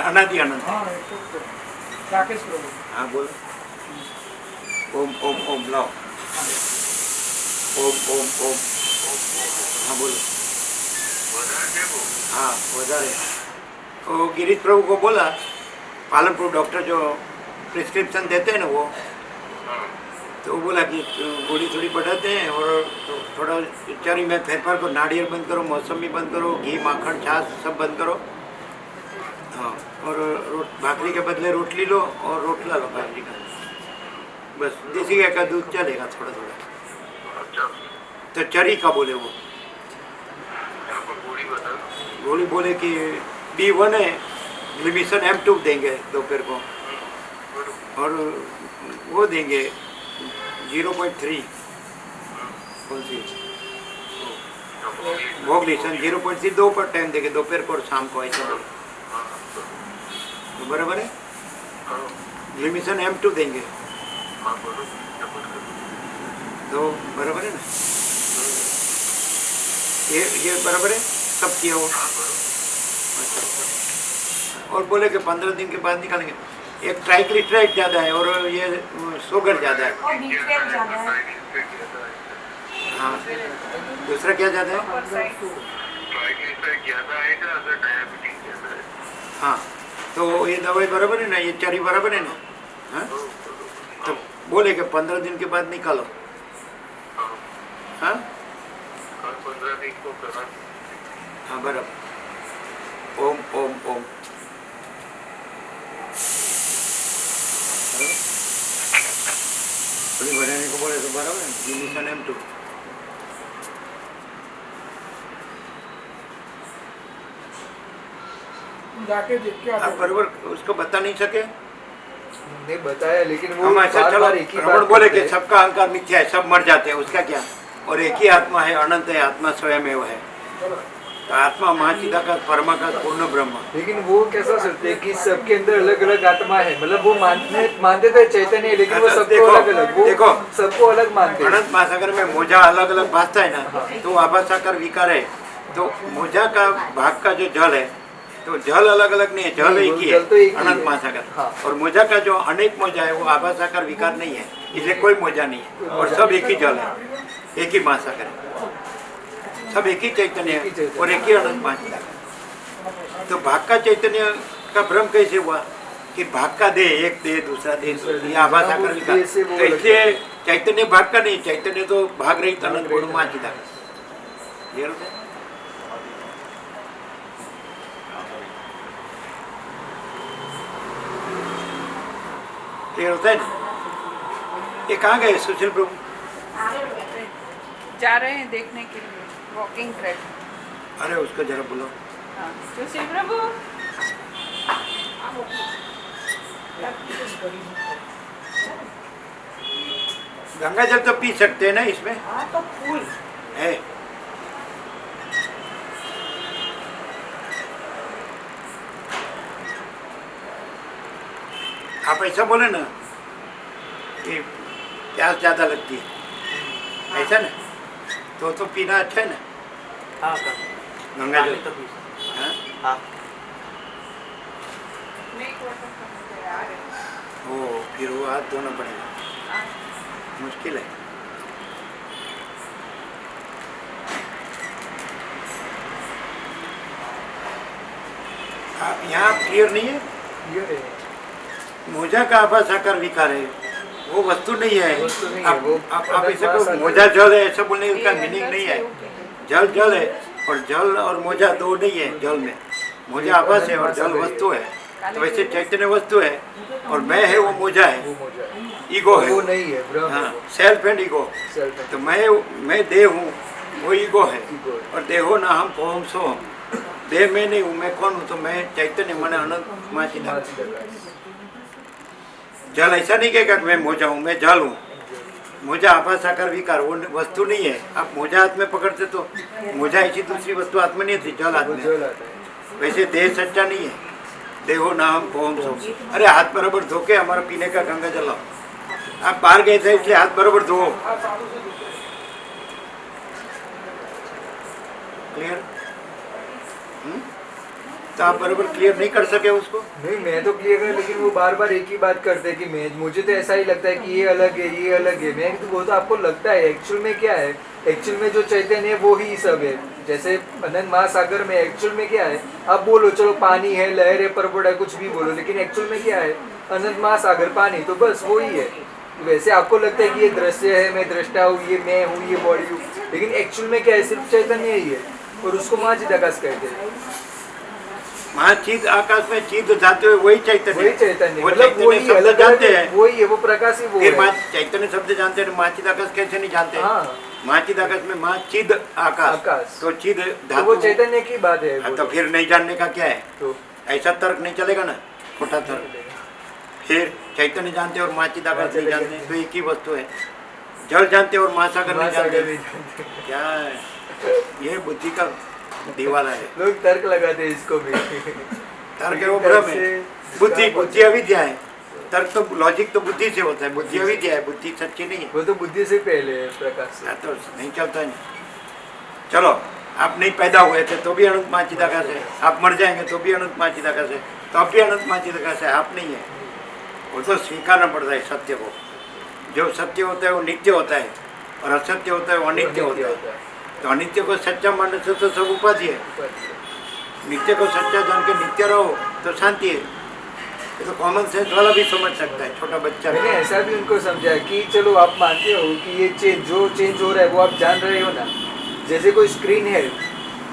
अनादि अनंत है। हाँ, राकेश प्रभु। हाँ बोलो, ओम ओम ओम लाओ, ओम ओम ओम। हाँ बोलो, हाँ वजह है। वो गिरीश प्रभु को बोला, पालनपुर डॉक्टर जो प्रिस्क्रिप्शन देते हैं ना वो, तो वो बोला कि गोली थोड़ी बढ़ाते हैं और थोड़ा चरी में फेरफार को, नारियल बंद करो, मौसमी बंद करो, घी माखन छाछ सब बंद करो। हाँ, और भाकरी के बदले रोटली लो और रोटला लो भाकरी का, बस देसी गाय का दूध चलेगा थोड़ा थोड़ा। तो चरी का बोले वो गोली बोले कि B1 है, ग्लिमिसन M2 देंगे दोपहर को और वो देंगे 0.3 कौन सी वोगलिसन 0.3 दो पर टाइम देंगे, दोपहर को और शाम को ऐसा बोले तो बराबर है। ग्लिमिसन M2 देंगे तो बराबर है ना, ये बराबर है, सब किया हो। और बोले कि 15 दिन के बाद निकालेंगे। एक ट्राइग्लिसराइड ज़्यादा है और ये शुगर ज़्यादा है। और बीपीएल ज्यादा है। हाँ, दूसरा क्या ज़्यादा है? हाँ, तो ये दवाई बराबर है ना, ये चरी बराबर है ना। हाँ, तो बोले कि 15 दिन के बाद निकालो। हाँ, हाँ बराबर। ओम ओम ओम। थोड़ी बढ़ाने को बोले तो बराबर है, ग्लिमिसन M2। जाके देख के आप आते बराबर उसको बता नहीं सके। नहीं बताया, लेकिन वो हम ऐसा चलो बार-बार एक ही रमण बात बोले करते कि हैं। सबका अहंकार मिथ्या है, सब मर जाते हैं, उसका क्या? और एक ही आत्मा है, अनंत है, आत्मा स्वयं एवं है। तो आत्मा महाचिदाकाश परमाकाश पूर्ण ब्रह्म। लेकिन वो कैसा सोचते हैं कि सबके अंदर अलग अलग आत्मा है, मतलब वो मानते थे चैतन्य है, लेकिन वो अच्छा, सबको अलग अलग, वो देखो, सबको अलग मानते हैं। अनंत महासागर में मोजा अलग अलग भासता है ना, तो आभासाकार विकार है। तो मोजा का भाग का जो जल है, तो जल अलग अलग नहीं है, जल एक ही है, जल तो एक ही अनंत है। महासागर। हाँ। और मोजा का जो अनेक मोजा है वो आभासाकार विकार नहीं है, इसलिए कोई मोजा नहीं है और सब एक ही जल है, एक ही महासागर है, सब एक ही चैतन्य है और एक ही अनंत महासागर। तो भाग का चैतन्य का भ्रम कैसे हुआ कि भाग का दे एक दे दूसरा दे, ये आभासाकार विकार। तो इसलिए चैतन्य भाग का नहीं, चैतन्य तो भाग रही अनंत पूर्ण महाचिदाकाश। ये होता है। क्लियर होता है ना। ये कहाँ गए सुशील प्रभु? जा रहे हैं देखने के लिए वॉकिंग ट्रैक। अरे उसको जरा बुलाओ। हाँ सुशील प्रभु गंगा जल तो पी सकते हैं ना इसमें? हाँ तो फूल है। आप ऐसा बोले ना कि प्यास ज़्यादा लगती है, ऐसा ना, तो पीना अच्छा है ना हाँ गंगा जल। तो हाँ? हाँ ओ फिर वो हाथ धोना पड़ेगा, मुश्किल है। यहाँ क्लियर नहीं है। ये है मोजा का आभास आकार विकार है, वो वस्तु नहीं है। वस्तु नहीं है, आप वो आप ऐसे आभास को आकार- मोजा जल है ऐसा बोलने का मीनिंग नहीं है। जल जल है और जल और मोजा दो नहीं है। जल में मोजा आभास है और जल वस्तु है। तो वैसे चैतन्य वस्तु है और मैं है वो मोजा वो है, मोजा है। ईगो है। वो नहीं है, ब्रह्म है हाँ, वो। Self and ego. Self है। तो मैं देह हूँ, वो ईगो है। ईगो है। और देहो ना हम पोहम सो हम, देह में नहीं हूँ, मैं कौन हूँ? तो मैं चैतन्य मन अनंत माची माँ की जगह। जल ऐसा नहीं कहेगा कि मैं मोजा हूँ, मैं जल हूँ। मोजा आभास आकार विकार वो वस्तु नहीं है। आप मोजा हाथ में पकड़ते तो मोजा ऐसी दूसरी वस्तु हाथ में नहीं थी, जल हाथ वो में। जल आता है। वैसे देह सच्चा नहीं है, देहो ना हम कोम सो। अरे हाथ बराबर धो के हमारा पीने का गंगा जल लाओ। आप बाहर गए थे इसलिए हाथ बराबर धो। क्लियर? तो आप बराबर क्लियर नहीं कर सके उसको। नहीं मैं तो क्लियर है, लेकिन वो बार बार एक ही बात करते हैं कि मैं, मुझे तो ऐसा ही लगता है कि ये अलग है, ये अलग है। मैं तो वो तो आपको लगता है, एक्चुअल में क्या है? एक्चुअल में जो चैतन्य है वो ही सब है। जैसे अनंत महासागर में एक्चुअल में क्या है? आप बोलो चलो पानी है, लहर है, पर्वत है, कुछ भी बोलो, लेकिन एक्चुअल में क्या है? अनंत महासागर पानी, तो बस वो ही है। वैसे आपको लगता है कि ये दृश्य है, मैं दृष्टा हूँ, ये मैं हूँ, ये बॉडी हूँ, लेकिन एक्चुअल में क्या है? सिर्फ चैतन्य ही है। और उसको माँ चिदाकाश कहते हैं। वहाँ चीज आकाश में चीज जाते हुए वही चैतन्य। वही चैतन्य, वो मतलब चैतन्य वही शब्द अलग जानते अलग हैं। वही है, वो प्रकाश ही वो फिर है। माँ चैतन्य शब्द जानते हैं, माँ चिद आकाश कैसे नहीं जानते? हाँ। माँ चिद आकाश में माँ चिद आकाश, आकाश। तो चिद तो धातु। वो चैतन्य की बात है। हाँ, वो तो फिर नहीं जानने का क्या है? तो ऐसा तर्क नहीं चलेगा ना, खोटा तर्क। फिर चैतन्य जानते और माँ चिद आकाश नहीं जानते, तो एक ही वस्तु है। जल जानते और महासागर नहीं महासागर जानते, नहीं जानते। क्या है? ये बुद्धि का दीवाला है। लोग तर्क लगाते हैं इसको भी। तर्क है वो भ्रम है। बुद्धि बुद्धि अविद्या है। तर्क तो लॉजिक तो बुद्धि से होता है, बुद्धि अविद्या है, बुद्धि सच्ची नहीं है। वो तो बुद्धि से पहले है, प्रकाश से। हाँ, तो नहीं चलता है। चलो आप नहीं पैदा हुए थे तो भी अनंत माँ चिदाकाश है, आप मर जाएंगे तो भी अनंत माँ चिदाकाश है, तो अब भी अनंत माँ चिदाकाश है, आप नहीं है। वो तो स्वीकारना पड़ता है सत्य को। जो सत्य होता है वो नित्य होता है और असत्य होता है वो अनित्य होता है। तो अनित्य को सच्चा मानने से तो सब उपाधि है। नित्य को सच्चा जान के नित्य रहो तो शांति है। ये तो कॉमन सेंस वाला भी समझ सकता है, छोटा बच्चा भी। मैंने ऐसा भी उनको समझा कि चलो आप मानते हो कि ये चेंज हो रहा है वो आप जान रहे हो ना। जैसे कोई स्क्रीन है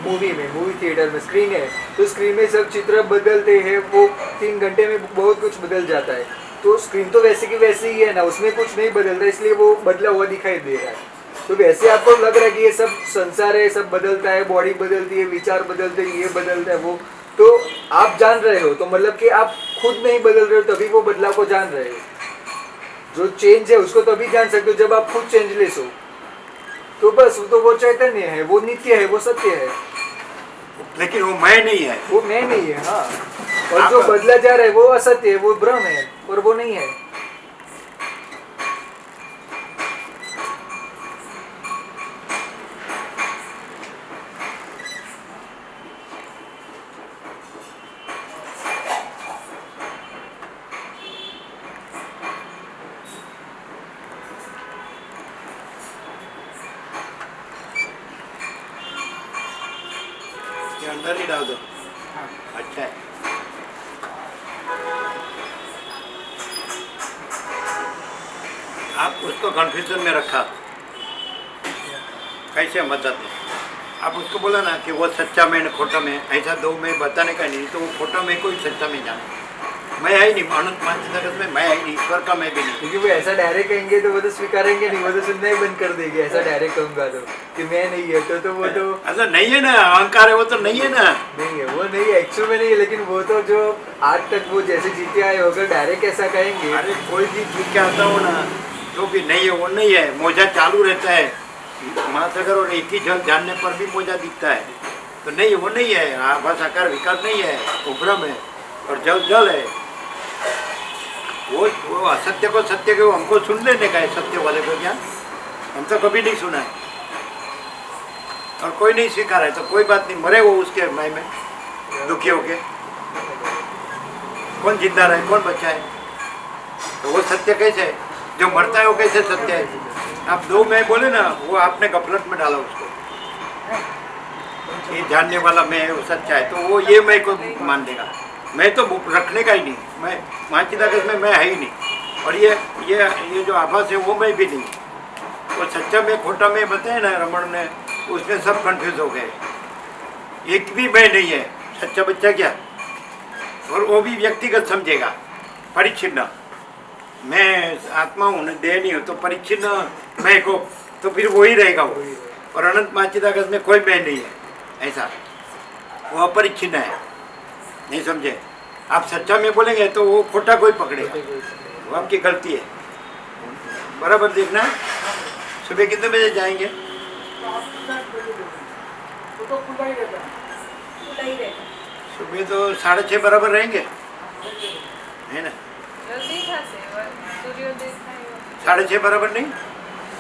मूवी में, मूवी थिएटर में स्क्रीन है, तो स्क्रीन में सब चित्र बदलते हैं, वो 3 घंटे में बहुत कुछ बदल जाता है। तो स्क्रीन तो वैसे की वैसे ही है ना, उसमें कुछ नहीं बदलता, इसलिए वो बदला हुआ दिखाई दे रहा है। तो वैसे आपको लग रहा है कि ये सब संसार है, सब बदलता है, बॉडी बदलती है, विचार बदलते हैं, ये बदलता है वो, तो आप जान रहे हो, तो मतलब कि आप खुद नहीं बदल रहे हो तभी वो बदलाव को जान रहे हो। जो चेंज है उसको तभी जान सकते हो जब आप खुद चेंजलेस हो। तो बस तो वो चैतन्य है, वो नित्य है, वो सत्य है, लेकिन वो मैं नहीं है। वो मैं नहीं है। हाँ, और जो बदला जा रहा है वो असत्य है, वो भ्रम है, और वो नहीं है। ये अंदर ही डाल दो। अच्छा है। आप उसको कन्फ्यूजन में रखा, कैसे बताते? आप उसको बोला ना कि वो सच्चा में खोटा में, ऐसा दो में बताने का नहीं, तो वो खोटा में को ही सच्चा में जाने। मैं है ही नहीं, अनंत मानसी जगत में मैं है ही नहीं, ईश्वर का मैं भी नहीं। क्योंकि वो ऐसा डायरेक्ट कहेंगे तो वो तो स्वीकारेंगे नहीं, वो तो सुनना ही बंद कर देंगे। ऐसा डायरेक्ट कहूँगा तो कि मैं नहीं है तो वो तो ऐसा नहीं है ना, अहंकार है वो तो नहीं है ना। नहीं है, वो नहीं है, एक्चुअल में नहीं है। लेकिन वो तो जो आज तक वो जैसे जीते आए हो, अगर डायरेक्ट ऐसा कहेंगे, अरे कोई भी चीज क्या आता हो ना, जो भी नहीं है वो नहीं है, मोजा चालू रहता है महासागर, और एक ही जल जानने पर भी मोजा दिखता है, तो नहीं है वो नहीं है। हाँ बस आकार विकार नहीं है, उपरम है और जल जल है। वो असत्य को सत्य को हमको सुन लेने का है, सत्य वाले को क्या, हम तो कभी नहीं सुना है और कोई नहीं स्वीकार है, तो कोई बात नहीं, मरे वो उसके मय में दुखी होके, कौन जिंदा रहे कौन बचा है, तो वो सत्य कैसे है, जो मरता है वो कैसे सत्य है। आप दो मैं बोले ना, वो आपने गफलत में डाला उसको, ये जानने वाला मैं है वो सच्चा है, तो वो ये मैं को मान देगा, मैं तो रखने का ही नहीं, मैं महाचिदाकाश में मैं है ही नहीं। और ये जो आभास है वो मैं भी नहीं, वो सच्चा में खोटा में बताया ना रमण ने, उसमें सब कंफ्यूज हो गए, एक भी मैं नहीं है, सच्चा बच्चा क्या, और वो भी व्यक्तिगत समझेगा, परिच्छिन्न, मैं आत्मा हूँ देह नहीं हूँ, तो परिच्छिन्न मैं को, तो फिर वही रहेगा वो। और अनंत महाचिदाकाश में कोई मैं नहीं है, ऐसा वो अपरिच्छिन्न है, नहीं समझे। आप सच्चा में बोलेंगे तो वो खोटा कोई पकड़ेगा, वो आपकी गलती है। बराबर देखना, सुबह कितने बजे जाएंगे? वो तो खुला ही रहता है। खुला ही रहता है। सुबह तो 6:30 बराबर रहेंगे, है ना? जल्दी था सेवा, सूर्योदय था ये। 6:30 बराबर नहीं?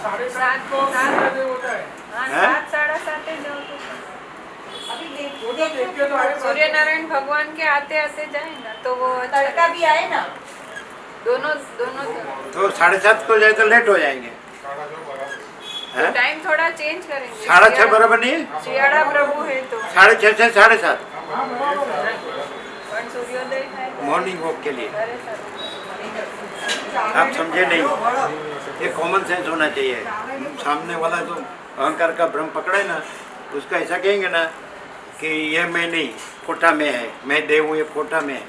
7:30 को बजे होता है। हाँ, हैं? 7 साढ़े 7 ही जाओ तो। अभी देख वो तो देख के तो आए सूर्य नारायण भगवान के आते आते जाएगा तो वो अच्छा तड़का भी आए ना। दोनों तो 7:30 को जाए तो लेट हो जाएंगे, हैं? टाइम थोड़ा चेंज करेंगे। 6:30 बराबर नहीं है? शियाड़ा प्रभु है तो 6:30 से 7:30 पण सूर्योदय है मॉर्निंग वॉक के लिए। 7:30। आप समझे नहीं, ये कॉमन सेंस होना चाहिए। सामने वाला जो अहंकार का भ्रम पकड़े ना, उसका ऐसा कहेंगे ना कि ये मैं नहीं, खोटा में है, मैं देव हूँ, ये खोटा में है,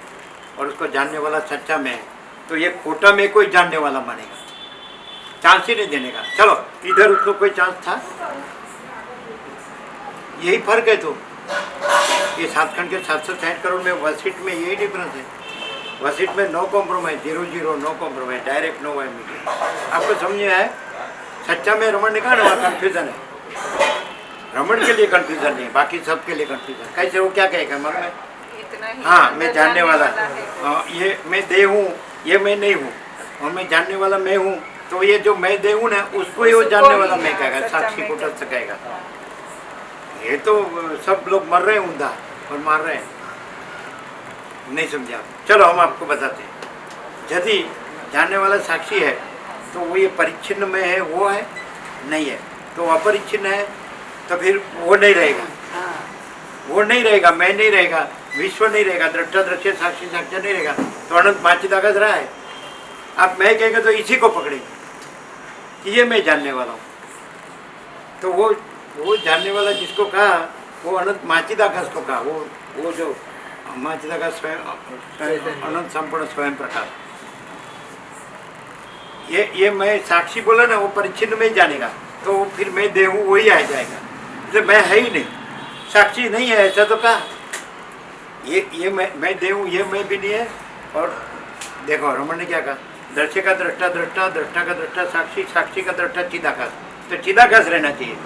और उसको जानने वाला सच्चा में है, तो ये खोटा में कोई जानने वाला मानेगा, चांस ही नहीं देने का। चलो इधर उसको कोई चांस था, यही फर्क है। तो ये सातखंड के 760 करोड़ में वसीट में यही डिफरेंस है। वसीट में no compromise, 0-0 no compromise, direct no via meeting. आपको समझ में आया? सच्चा में रमण ने कहा ना, वहाँ कन्फ्यूजन है, रमण के लिए कन्फ्यूजन नहीं है, बाकी सबके लिए कन्फ्यूजन। कैसे वो क्या कहेगा मन में? इतना ही हाँ मैं जानने वाला, है। ये मैं देह हूँ, ये मैं नहीं हूँ, और मैं जानने वाला मैं हूँ, तो ये जो मैं देह हूँ ना, उसको ही वो जानने वाला मैं कहेगा, सच्चा साक्षी मैं कुटस्थ कहेगा। ये तो सब लोग मर रहे हैं ऊंधा और मार रहे हैं, नहीं समझा। चलो हम आपको बताते हैं, यदि जानने वाला साक्षी है तो वो ये परिच्छिन्न में है, वो है नहीं है, तो अपरिच्छिन्न है, तो फिर वो नहीं रहेगा, वो नहीं रहेगा, मैं नहीं रहेगा, विश्व नहीं रहेगा, दृष्टा दृश्य साक्षी साक्षर नहीं रहेगा, तो अनंत महाचिदाकाश रहा है। आप मैं कहेंगे तो इसी को पकड़ेंगे कि ये मैं जानने वाला हूँ, तो वो जानने वाला जिसको कहा वो अनंत महाचिदाकाश को कहा, वो जो महाचिदाकाश स्वयं अनंत संपूर्ण स्वयं प्रकाश। ये मैं साक्षी बोला ना, वो परिच्छिन्न में ही जानेगा, तो फिर मैं देह हूँ वही आ जाएगा, इसलिए मैं है ही नहीं, साक्षी नहीं है, ऐसा तो कहा। ये मैं देह हूँ, ये मैं भी नहीं है। और देखो रमण ने क्या कहा, दृश्य का दृष्टा दृष्टा, दृष्टा का दृष्टा साक्षी, साक्षी का दृष्टा चिदाकाश, तो चिदाकाश रहना चाहिए।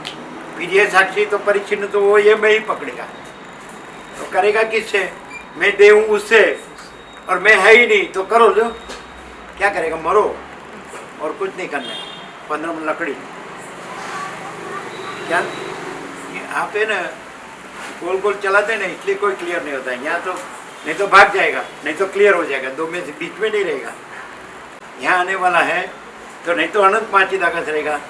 फिर ये साक्षी तो परिच्छिन्न, तो वो ये मैं ही पकड़ेगा, तो करेगा किससे? मैं देह हूँ उससे, और मैं है ही नहीं, तो करो जो क्या करेगा, मरो और कुछ नहीं करना है। 15 मन लकड़ी क्या ये आप है ना, गोल गोल चलाते ना, इसलिए कोई क्लियर नहीं होता है यहाँ, तो नहीं तो भाग जाएगा, नहीं तो क्लियर हो जाएगा, दो में से बीच में नहीं रहेगा। यहाँ आने वाला है तो नहीं तो अनंत महाचिदाकाश रहेगा,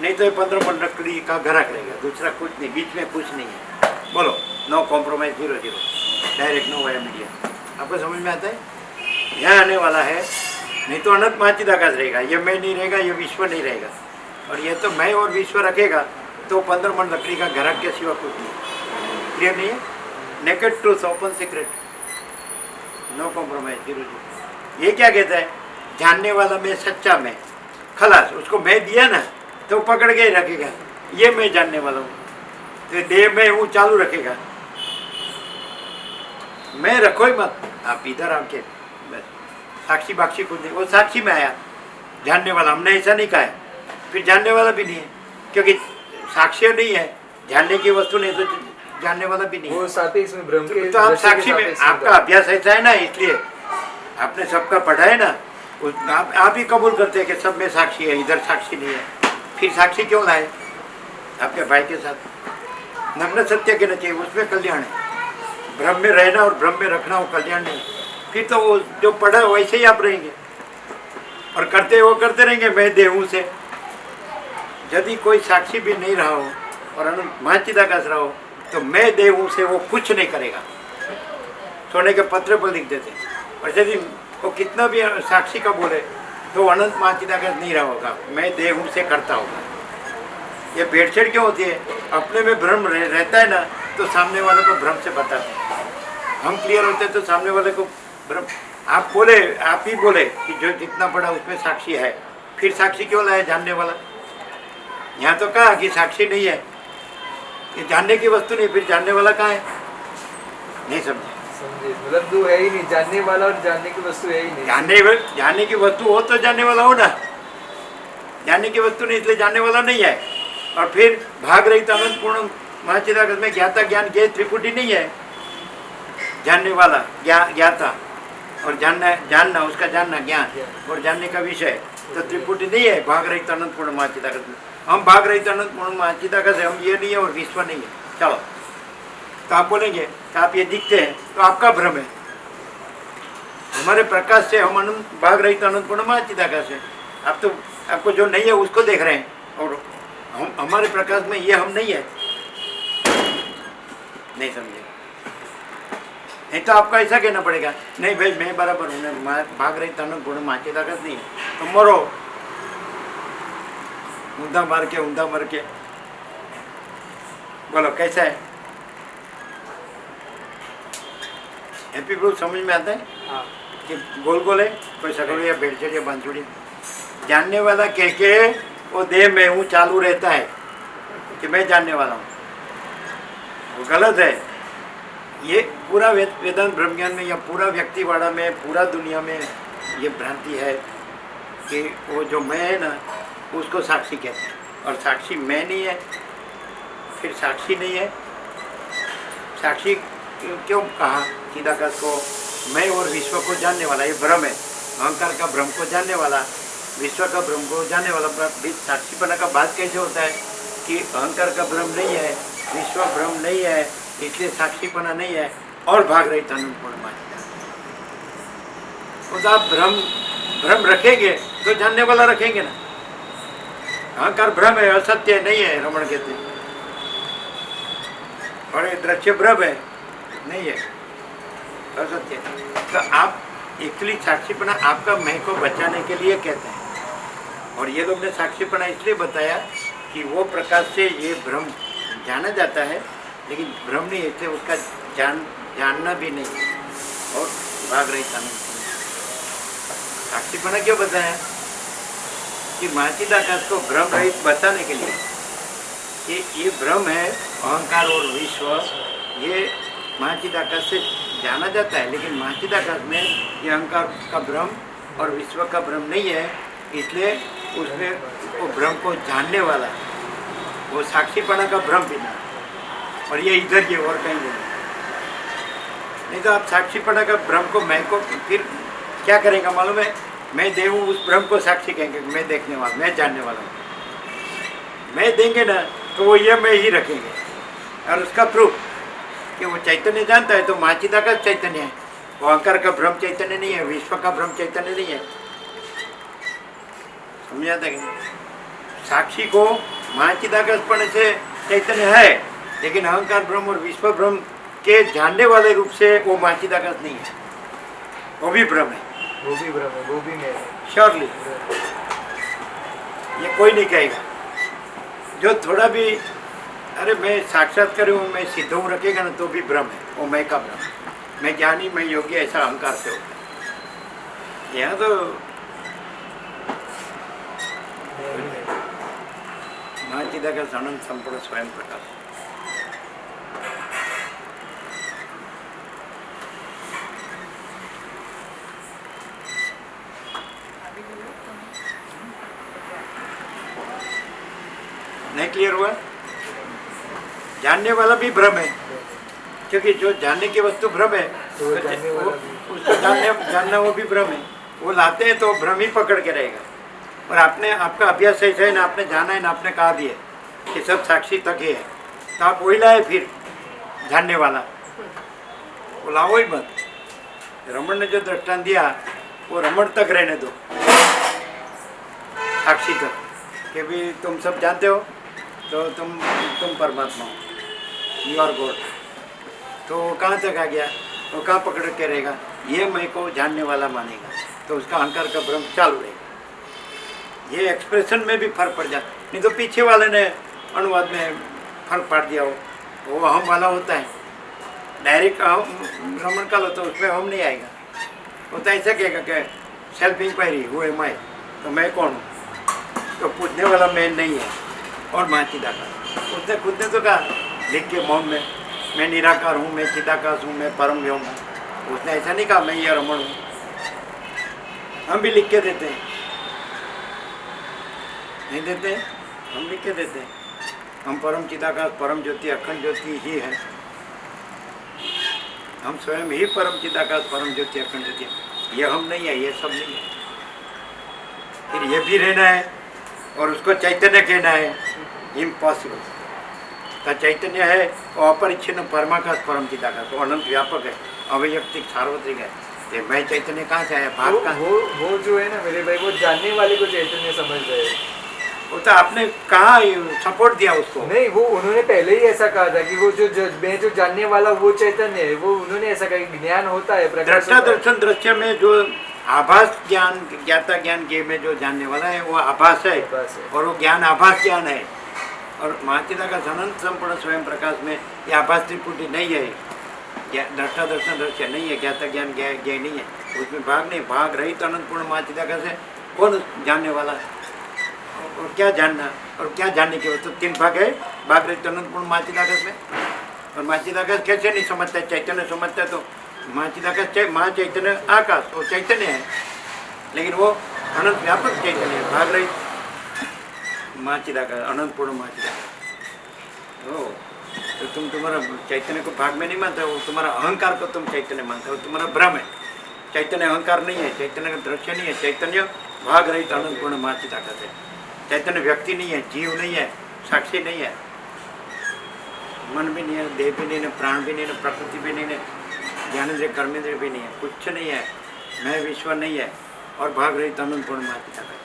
नहीं तो ये 15 मन लकड़ी का घराक रहेगा, दूसरा कुछ नहीं, बीच में कुछ नहीं है। बोलो no compromise, 0-0 direct no via media. आपको समझ में आता है? यहाँ आने वाला है, नहीं तो अनंत महाचिदाकाश रहेगा, ये मैं नहीं रहेगा, ये विश्व नहीं रहेगा, और ये तो मैं और विश्व रखेगा, तो 15 मन लकड़ी का घराक के सिवा कुछ नहीं। क्लियर नहीं है? Naked truth, open secret, no compromise, 0-0। ये क्या कहता है, जानने वाला मैं, सच्चा मैं, खलास। उसको मैं दिया ना तो पकड़ के ही रखेगा, ये मैं जानने वाला हूँ। तो देह में हूँ चालू रखेगा, मैं रखो ही मत, आप इधर आके बस साक्षी बाक्षी खुद नहीं, वो साक्षी में आया जानने वाला। हमने ऐसा नहीं कहा है, फिर जानने वाला भी नहीं है, क्योंकि साक्ष्य नहीं है, जानने की वस्तु नहीं तो जानने वाला भी नहीं है। वो सापेक्ष में ब्रह्म के तो आप दृष्टि के साक्षी में, सापेक्ष आपका अभ्यास ऐसा है ना, इसलिए आपने सबका पढ़ा है ना, आप ही कबूल करते हैं कि सब में साक्षी है, इधर साक्षी नहीं है। फिर साक्षी क्यों लाए आपके भाई के साथ? नग्न सत्य कहना चाहिए, उसमें कल्याण है। भ्रम में रहना और भ्रम में रखना वो कल्याण नहीं। फिर तो वो जो पढ़ा है वैसे ही आप रहेंगे और करते वो करते रहेंगे मैं देहूँ से। यदि कोई साक्षी भी नहीं रहा हो और अनंत महाचिदाकाश रहा हो तो मैं देहूँ से वो कुछ नहीं करेगा, सोने के पत्र पर लिख देते। और यदि वो कितना भी साक्षी का बोले तो अनंत महाचिदाकाश नहीं रहा होगा, मैं देहूँ से करता होगा। ये भेड़छेड़ क्यों होती है? अपने में भ्रम रहता है ना तो सामने वाले को भ्रम से बताते हैं। हम क्लियर होते हैं तो सामने वाले को भ्रम, आप बोले, आप ही बोले कि जो जितना पड़ा उसमें साक्षी है, फिर साक्षी क्यों लाया जानने वाला? यहाँ तो कहा कि साक्षी नहीं है, ये जानने की वस्तु नहीं, फिर जानने वाला कहाँ है? नहीं समझे? समझे, मतलब दो है ही नहीं, जानने वाला और जानने की वस्तु है ही नहीं। जानने की वस्तु हो तो जानने वाला हो ना, जानने की वस्तु नहीं इसलिए जानने वाला नहीं है। और फिर भाग रही तो अनंत पूर्ण महाचिदाकाश में ज्ञाता ज्ञान ज्ञेय त्रिपुटी नहीं है। जानने वाला ज्ञाता और जानना उसका जानना ज्ञान और जानने का विषय तो त्रिपुटी नहीं है भाग रही तो अनंत पूर्ण महाचिदाकाश में। हम भाग रही तो अनंत पूर्ण महाचिदाकाश है, हम ये नहीं है और विश्व नहीं है। चलो तो आप बोलेंगे कि आप ये दिखते हैं तो आपका भ्रम है, हमारे प्रकाश से हम अनंत भाग रही तो अनंत पूर्ण महाचिदाकाश है। आप तो आपको जो नहीं है उसको देख रहे हैं और हम हमारे प्रकाश में ये हम नहीं है। नहीं समझे? नहीं तो आपको ऐसा कहना पड़ेगा, नहीं भाई मैं बराबर हूँ, भाग रही तो अनंत पूर्ण महाचिदाकाश नहीं है, तो मरो, ऊंधा मार के बोलो कैसा है? हैप्पी प्रूफ समझ में आता है? हाँ। कि गोल गोल है, कोई सकल या भेड़छेड़ या बांसुड़ी। जानने वाला कह के वो देह में हूँ चालू रहता है कि मैं जानने वाला हूँ, वो गलत है। ये पूरा वेदांत ब्रह्म ज्ञान में या पूरा व्यक्तिवाड़ा में, पूरा दुनिया में ये भ्रांति है कि वो जो मैं है ना उसको साक्षी कहते हैं और साक्षी मैं नहीं है। फिर साक्षी नहीं है, साक्षी क्यों कहा चिदाकाश को? मैं और विश्व को जानने वाला, ये भ्रम है। अहंकार का भ्रम को जानने वाला, विश्व का भ्रम को जानने वाला। साक्षीपना का बात कैसे होता है कि अहंकार का भ्रम नहीं है, विश्व भ्रम नहीं है, इसलिए साक्षीपना नहीं है और भाग रही अनंत पूर्ण महाचिदाकाश। तो आप भ्रम रखेंगे तो जानने वाला रखेंगे ना। अहंकार भ्रम है, असत्य नहीं है, रमण कहते हैं। और ये दृश्य भ्रम है, नहीं है, असत्य। तो आप एक्चुअली साक्षीपना आपका मैं को बचाने के लिए कहते हैं। और ये लोग ने साक्षीपना इसलिए बताया कि वो प्रकाश से ये भ्रम जाना जाता है, लेकिन भ्रम नहीं, इसलिए उसका जानना भी नहीं और भाग रही था। साक्षीपना क्यों बताया कि महाचिदाकाश को भ्रम रहित बताने के लिए कि ये भ्रम है, अहंकार और विश्व, ये महाचिदाकाश से जाना जाता है, लेकिन महाचिदाकाश में ये अहंकार का भ्रम और विश्व का भ्रम नहीं है, इसलिए उसमें वो भ्रम को जानने वाला है, वो साक्षीपना का भ्रम भी नहीं। और ये इधर ये और कहीं नहीं तो आप साक्षीपना का भ्रम को मैं को फिर क्या करेंगे मालूम है? मैं देहूँ उस भ्रम को साक्षी कहेंगे, मैं देखने वाला, मैं जानने वाला हूँ। मैं देंगे ना तो वो ये मैं ही रखेंगे। और उसका प्रूफ कि वो चैतन्य जानता है तो महाचिदाकाश चैतन्य है, वो अहंकार का भ्रम चैतन्य नहीं है, विश्व का भ्रम चैतन्य नहीं है। समझ आता है कि नहीं? साक्षी को महाचिदाकाशपण से चैतन्य है, लेकिन अहंकार भ्रम और विश्व भ्रम के जानने वाले रूप से वो महाचिदाकाश नहीं है, वो भी भ्रम है। वो भी भ्रम है, वो भी मैं है। श्योरली ये कोई नहीं कहेगा। जो थोड़ा भी अरे मैं साक्षात्कार हूँ, मैं सिद्ध हूँ रखेगा ना तो भी भ्रम है, वो मैं का भ्रम। मैं ज्ञानी, मैं योगी, ऐसा अहंकार से होता है। यहाँ तो माँ चिदाकाश अनंत संपूर्ण स्वयं प्रकाश। नहीं क्लियर हुआ? जानने वाला भी भ्रम है, क्योंकि जो जानने की वस्तु भ्रम है तो जानने वाला भी। उसको जानना वो भी भ्रम है। वो लाते हैं तो भ्रम ही पकड़ के रहेगा। और आपने आपका अभ्यास ऐसा है ना, आपने जाना है ना, आपने कहा भी है कि सब साक्षी तक ही है, तो आप वही लाए फिर जानने वाला, वो लाओ ही मत। रमण ने जो दृष्टांत दिया वो रमण तक रहने दो, साक्षी तक, कि भी तुम सब जानते हो तो तुम परमात्मा हो, यू आर गॉड। तो वो कहाँ तक आ गया, वो कहाँ पकड़ के रहेगा? ये मैं को जानने वाला मानेगा तो उसका अहंकार का भ्रम चालू रहेगा। ये एक्सप्रेशन में भी फर्क पड़ जाता, नहीं तो पीछे वाले ने अनुवाद में फर्क पड़ दिया हो, वो अहम वाला होता है, डायरेक्ट अहम रमण काल होता है, उसमें अहम नहीं आएगा। वो तो ऐसा कहेगा कि सेल्फ इंक्वायरी हुए मैं, तो मैं कौन हूँ? तो पूछने वाला मैं नहीं है और माँ चिदाकाश। उसने खुद ने तो कहा लिख के मौन में, मैं निराकार हूँ, मैं चिदाकाश हूँ, मैं परम व्योम हूँ। उसने ऐसा नहीं कहा मैं ये रमण हूँ। हम भी लिख के देते हैं, नहीं देते? हम लिख के देते हैं, हम परम चिदाकाश, परम ज्योति, अखंड ज्योति ही है। हम स्वयं ही परम चिदाकाश, परम ज्योति, अखंड ज्योति। ये हम नहीं है, ये सब नहीं है। फिर ये भी रहना है और उसको चैतन्य कहना है, इम्पॉसिबल। तो चैतन्य है वो अपरिच्छिन्न परमाकाश, परम चिदाकाश, वो अनंत व्यापक है, अवैयक्तिक, सार्वत्रिक है। ये मैं चैतन्य कहाँ से आया, भाग कहाँ? वो जो है ना मेरे भाई, वो जानने वाले को चैतन्य समझ रहे हैं। वो तो आपने कहा सपोर्ट दिया उसको। नहीं, वो उन्होंने पहले ही ऐसा कहा था कि वो मैं जो जानने वाला वो चैतन्य है। वो उन्होंने ऐसा कहा कि ज्ञान होता है, प्रकाश दृष्टा होता है। दर्शन दृश्य में जो आभास ज्ञान, ज्ञाता ज्ञान के में जो जानने वाला है वो आभास है, आभास है। और वो ज्ञान आभास ज्ञान है। और महाचिदाकाश अनंत संपूर्ण स्वयं प्रकाश में ये आभास त्रिपुटी नहीं है, दृष्टा दर्शन दृश्य नहीं है, ज्ञाता ज्ञान ज्ञान नहीं है, उसमें भाग नहीं, भाग रही तो अनंत पूर्ण महाचिदाकाश है। कौन जानने वाला है और क्या जानना और क्या जानने की वस्तु? तीन भाग है, भाग रही तो अनंत पूर्ण महाचिदाकाश में। और महाचिदाकाश कैसे नहीं समझता है? चैतन्य समझता है तो महाचिदाकाश महा चैतन्य आकाश, वो चैतन्य है, लेकिन वो अनंत व्यापक चैतन्य है, भाग रही महाचिदाकाश, अनंत पूर्ण महाचिदाकाश। हो तो तुम तुम्हारा चैतन्य को भाग में नहीं मानते हो, तुम्हारा अहंकार को तुम चैतन्य मानते हो, तुम्हारा भ्रम है। चैतन्य अहंकार नहीं है, चैतन्य का दृश्य नहीं है, चैतन्य भाग रही तो अनंत पूर्ण महाचिदाकाश है। चैतन्य व्यक्ति नहीं है, जीव नहीं है, साक्षी नहीं है, मन भी नहीं है, देह भी नहीं है, प्राण भी नहीं है, प्रकृति भी नहीं है, ज्ञानेंद्रिय कर्मेंद्रिय भी नहीं है, कुछ नहीं है, मैं विश्व नहीं है, और भाग रही तो अनंत पूर्ण महाचिदाकाश।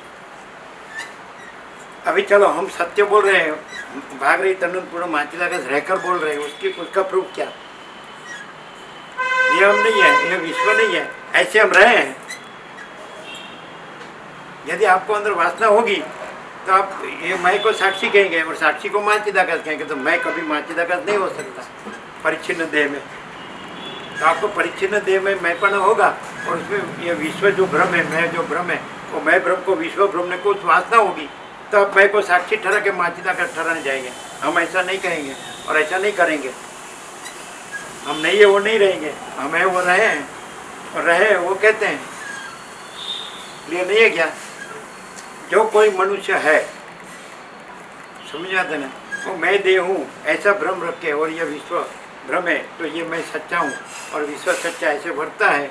अभी चलो हम सत्य बोल रहे हैं, भाग रही तो अनंत पूर्ण महाचिदाकाश रहकर बोल रहे हैं, उसका प्रूफ क्या? ये हम नहीं है, ये विश्व नहीं है, ऐसे हम रहे हैं। यदि आपको अंदर वासना होगी तो आप ये मैं को साक्षी कहेंगे और साक्षी को महाचिदाकाश कहेंगे, तो मैं कभी महाचिदाकाश नहीं हो सकता परिच्छिन्न देह में। तो आपको परिच्छिन्न देह में मैंपन होगा, और उसमें ये विश्व जो भ्रम है, मैं जो भ्रम है, वो मैं भ्रम को विश्व भ्रम ने कुछ वासना होगी, तो आप मैं को साक्षी ठहरा के महाचिदाकाश ठहराने जाएंगे। हम ऐसा नहीं कहेंगे और ऐसा नहीं करेंगे। हम नहीं है वो नहीं रहेंगे, हम है वो रहे हैं, और रहे वो कहते हैं। क्लियर नहीं है क्या? जो कोई मनुष्य है, समझ आते ना, वो मैं देह हूँ ऐसा भ्रम रखे, और ये विश्व भ्रम है, तो ये मैं सच्चा हूँ और विश्व सच्चा ऐसे भरता है,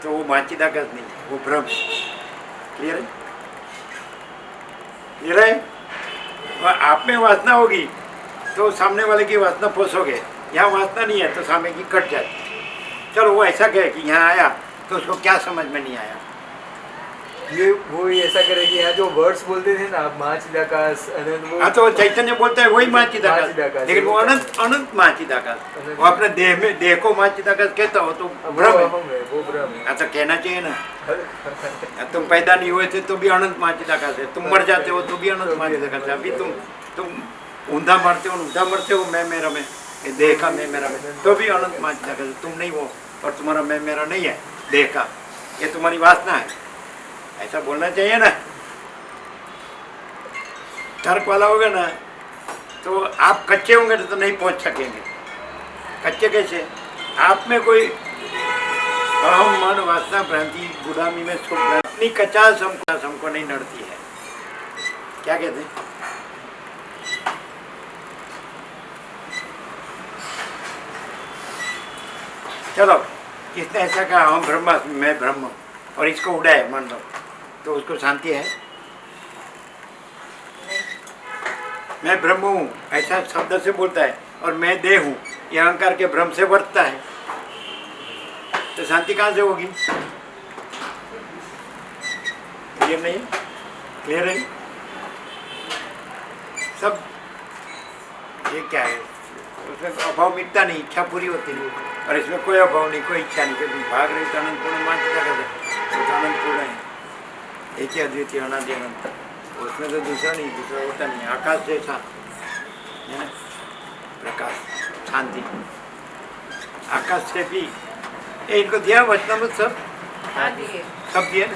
तो वो महाचिदाकाश नहीं है, वो भ्रम। क्लियर है? क्लियर है? और आप में वासना होगी तो सामने वाले की वासना पोसोगे, यहाँ वासना नहीं है तो सामने की कट जाती। चलो वो ऐसा कहे कि यहाँ आया तो उसको क्या समझ में नहीं आया, ये वो ऐसा करे कि यहाँ जो वर्ड्स बोलते थे ना आप, महाचिदाकाश, अनंत, वो हाँ तो वो चैतन्य बोलता है वही महाचिदाकाश, महाचिदाकाश, लेकिन वो अनंत अनंत महाचिदाकाश, वो अपने देह में देह को महाचिदाकाश कहता हो तो भ्रम है। वो भ्रम है। अच्छा कहना चाहिए ना, तुम पैदा नहीं हुए थे तो भी अनंत महाचिदाकाश है, तुम मर जाते हो तो भी अनंत महाचिदाकाश है। अभी तुम ऊंधा मरते हो मैं मेरा में, देह का मैं मेरा में, तो भी अनंत महाचिदाकाश है। तुम नहीं हो और तुम्हारा मैं मेरा नहीं है देह का, ये तुम्हारी वासना है, ऐसा बोलना चाहिए ना। तर्क वाला होगा ना तो आप कच्चे होंगे तो नहीं पहुंच सकेंगे। कच्चे कैसे? आप में कोई अहम मन वासना भ्रांति गुलामी में सुख अपनी कचास हमको नहीं नड़ती है। क्या कहते हैं? चलो, किसने ऐसा कहा हम ब्रह्मास्मि मैं ब्रह्म हूं, और इसको उड़ाए मान लो, तो उसको शांति है? मैं ब्रह्म हूँ ऐसा शब्द से बोलता है और मैं देह हूँ ये अहंकार के भ्रम से वर्तता है, तो शांति कहाँ से होगी? क्लियर नहीं? क्लियर है सब? ये क्या है? उसमें अभाव मिटता नहीं, इच्छा पूरी होती नहीं, और इसमें कोई अभाव नहीं, कोई इच्छा नहीं, क्योंकि भाग रही तो अनंतपूर्ण मानता करते तो अनंतपूर्ण है, एक ही अद्वितीय अनादि अनंत, उसमें तो दूसरा नहीं, दूसरा होता नहीं। आकाश जैसा है प्रकाश, शांति, आकाश से भी ये इनको दिया वचनामृत सब सब दिए ना।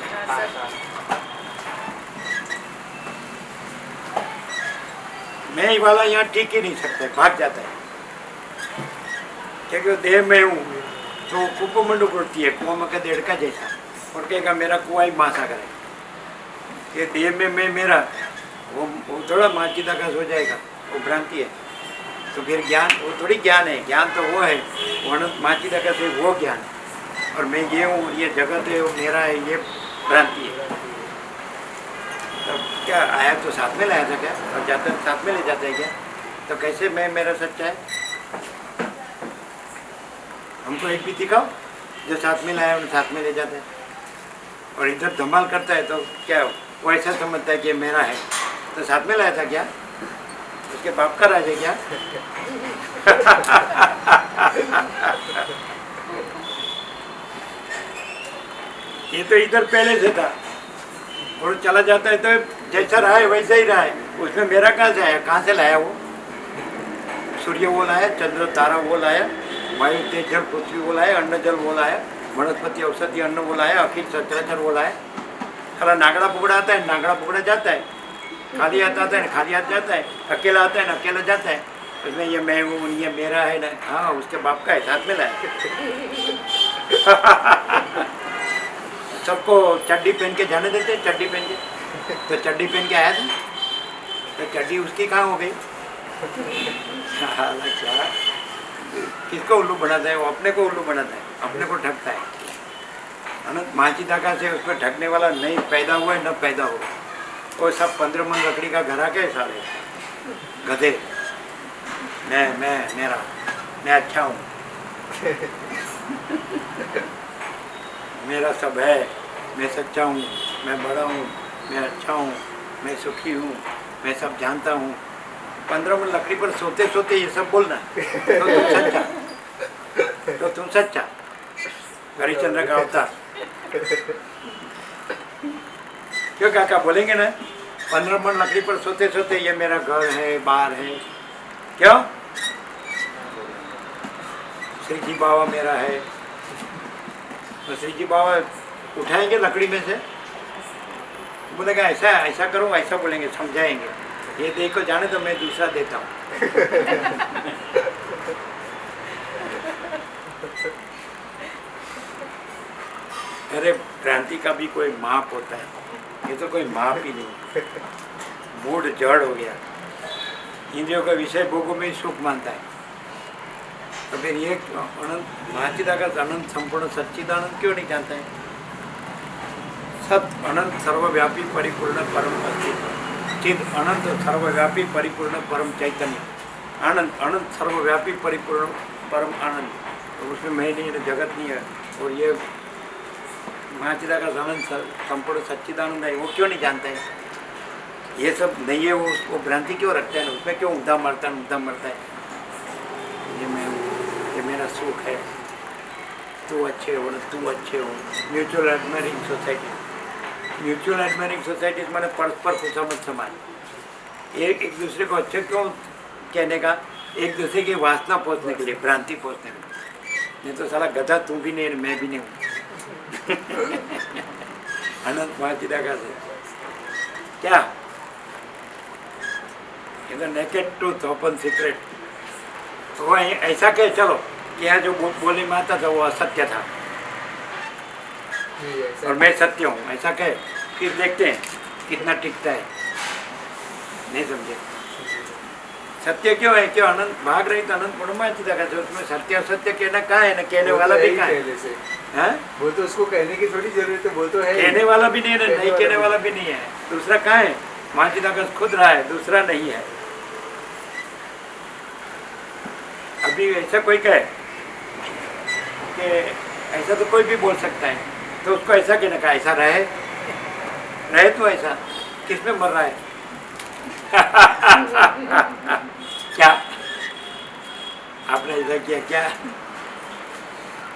मैं ही वाला यहाँ टिक ही नहीं सकता, भाग जाता है, क्योंकि देह में हूँ तो कुकुमंड उड़ती है, कुआं में का देड़का जैसा, और कहेगा मेरा कुआं ही मासा करे। ये देह में मैं मेरा वो थोड़ा माचिदाकाश हो जाएगा, वो भ्रांति है। तो फिर ज्ञान वो थोड़ी ज्ञान है, ज्ञान तो वो है वो अनंत माचिदाकाश है, वो ज्ञान है। और मैं ये हूँ, ये जगत है, वो मेरा है, ये भ्रांति है। तो क्या आया तो साथ में लाया था क्या? और जाता है साथ में ले जाता है क्या? तो कैसे मैं मेरा सच्चा है? हमको एक भी दिखाओ जो साथ में लाया उन्हें साथ में ले जाता है, और इधर धमाल करता है तो क्या वो ऐसा समझता है कि मेरा है, तो साथ में लाया था क्या? उसके बाप का राज है क्या? ये तो इधर पहले से था, और चला जाता है तो जैसा रहा है वैसा ही रहा है। उसमें मेरा कहाँ से आया? कहाँ से लाया वो? सूर्य वो लाया, चंद्र तारा वो लाया, वायु तेज जल पृथ्वी वो लाया, अन्न जल वो लाया, वनस्पति औषधि अन्न वो लाया, अखिल सचराचर वो लाया। खाला नागड़ा पुगड़ा आता है, नागड़ा पुगड़ा जाता है, खाली हाथ आता है, खाली हाथ जाता है, अकेला आता है, अकेला जाता है। उसमें ये मैं हूँ, ये मेरा है ना, हाँ उसके बाप का है, साथ में लाया। सबको चड्डी पहन के जाने देते, चड्डी पहन के, तो चड्डी पहन के आया था, तो चड्डी उसकी कहाँ हो गई? अच्छा, किसको उल्लू बनाता है? वो अपने को उल्लू बनाता है, अपने को ठगता है। अनंत माचिदाकाश से उसमें ठगने वाला नहीं पैदा हुआ है, न पैदा होगा। वो सब 15 मन लकड़ी का घर आके साले गधे, मैं मेरा, मैं अच्छा हूँ, मेरा सब है, मैं सच्चा हूँ, मैं बड़ा हूँ, मैं अच्छा हूँ, मैं सुखी हूँ, मैं सब जानता हूँ। 15 मन लकड़ी पर सोते सोते ये सब बोलना, तो तुम सच्चा, तो तुम सच्चा हरिश्चंद्र का अवतार। क्यों काका बोलेंगे ना? 15 मन लकड़ी पर सोते सोते ये मेरा घर है, बार है, क्यों? श्री जी बाबा मेरा है, तो श्री जी बाबा उठाएंगे लकड़ी में से, बोलेगा ऐसा ऐसा करूँ, ऐसा बोलेंगे, समझाएंगे। ये देखो जाने तो मैं दूसरा देता हूँ। अरे भ्रांति का भी कोई माप होता है, ये तो कोई माप ही नहीं, मूड जड़ हो गया, इंद्रियों का विषय भोगों में सुख मानता है। तो फिर ये अनंत माचिदाकाश अनंत संपूर्ण सच्चिदानंद क्यों नहीं जानता है? सत अनंत सर्वव्यापी परिपूर्ण परम अस्तित्व, चिद अनंत सर्वव्यापी परिपूर्ण परम चैतन्य, आनंद अनंत सर्वव्यापी परिपूर्ण परम आनंद। तो उसमें मैं नहीं है, जगत नहीं है, और ये माचिदाकाश अनंत संपूर्ण सच्चिदानंद है, वो क्यों नहीं जानता है? ये सब नहीं है, वो भ्रांति क्यों रखता है? उसमें क्यों उद्धा मरता है? ये मैं हूँ, ये मेरा सुख है, तू अच्छे हो ना, तू अच्छे हो। Mutual admiring society, mutual admiring societies मैंने परस्पर खुशामद समाज, एक दूसरे को अच्छे क्यों कहने का? एक दूसरे की वासना पोषने के लिए, भ्रांति पोषने के लिए। नहीं तो साला गधा तू भी नहीं, मैं भी नहीं हूँ, अनंत महाचिदाकाश है क्या? ये तो नेकेड ट्रूथ, ओपन सीक्रेट। तो वो ऐसा कहे चलो कि यहाँ जो बोली में आता था वो असत्य था जी, ऐसा और मैं सत्य हूँ, ऐसा कहे, फिर देखते हैं कितना टिकता है। नहीं समझे? सत्य क्यों है? क्यों अनंत भाग रही तो अनंत ब्रह्माचिदाकाश है, उसमें सत्य असत्य कहना कहाँ है? ना कहने वो तो वाला है भी ही कहाँ है? पहले से। हाँ? वो तो उसको कहने की थोड़ी जरूरत है, वो तो है ही। कहने वाला भी नहीं है, कहने नहीं वाला कहने भी वाला भी नहीं है। दूसरा कहाँ है? महाचिदाकाश खुद रहा है, दूसरा नहीं है। अभी ऐसा कोई कहे कि ऐसा तो कोई भी बोल सकता है, तो उसको ऐसा कहना का ऐसा रहे तो ऐसा किस में मर रहा है? क्या आपने ऐसा किया क्या?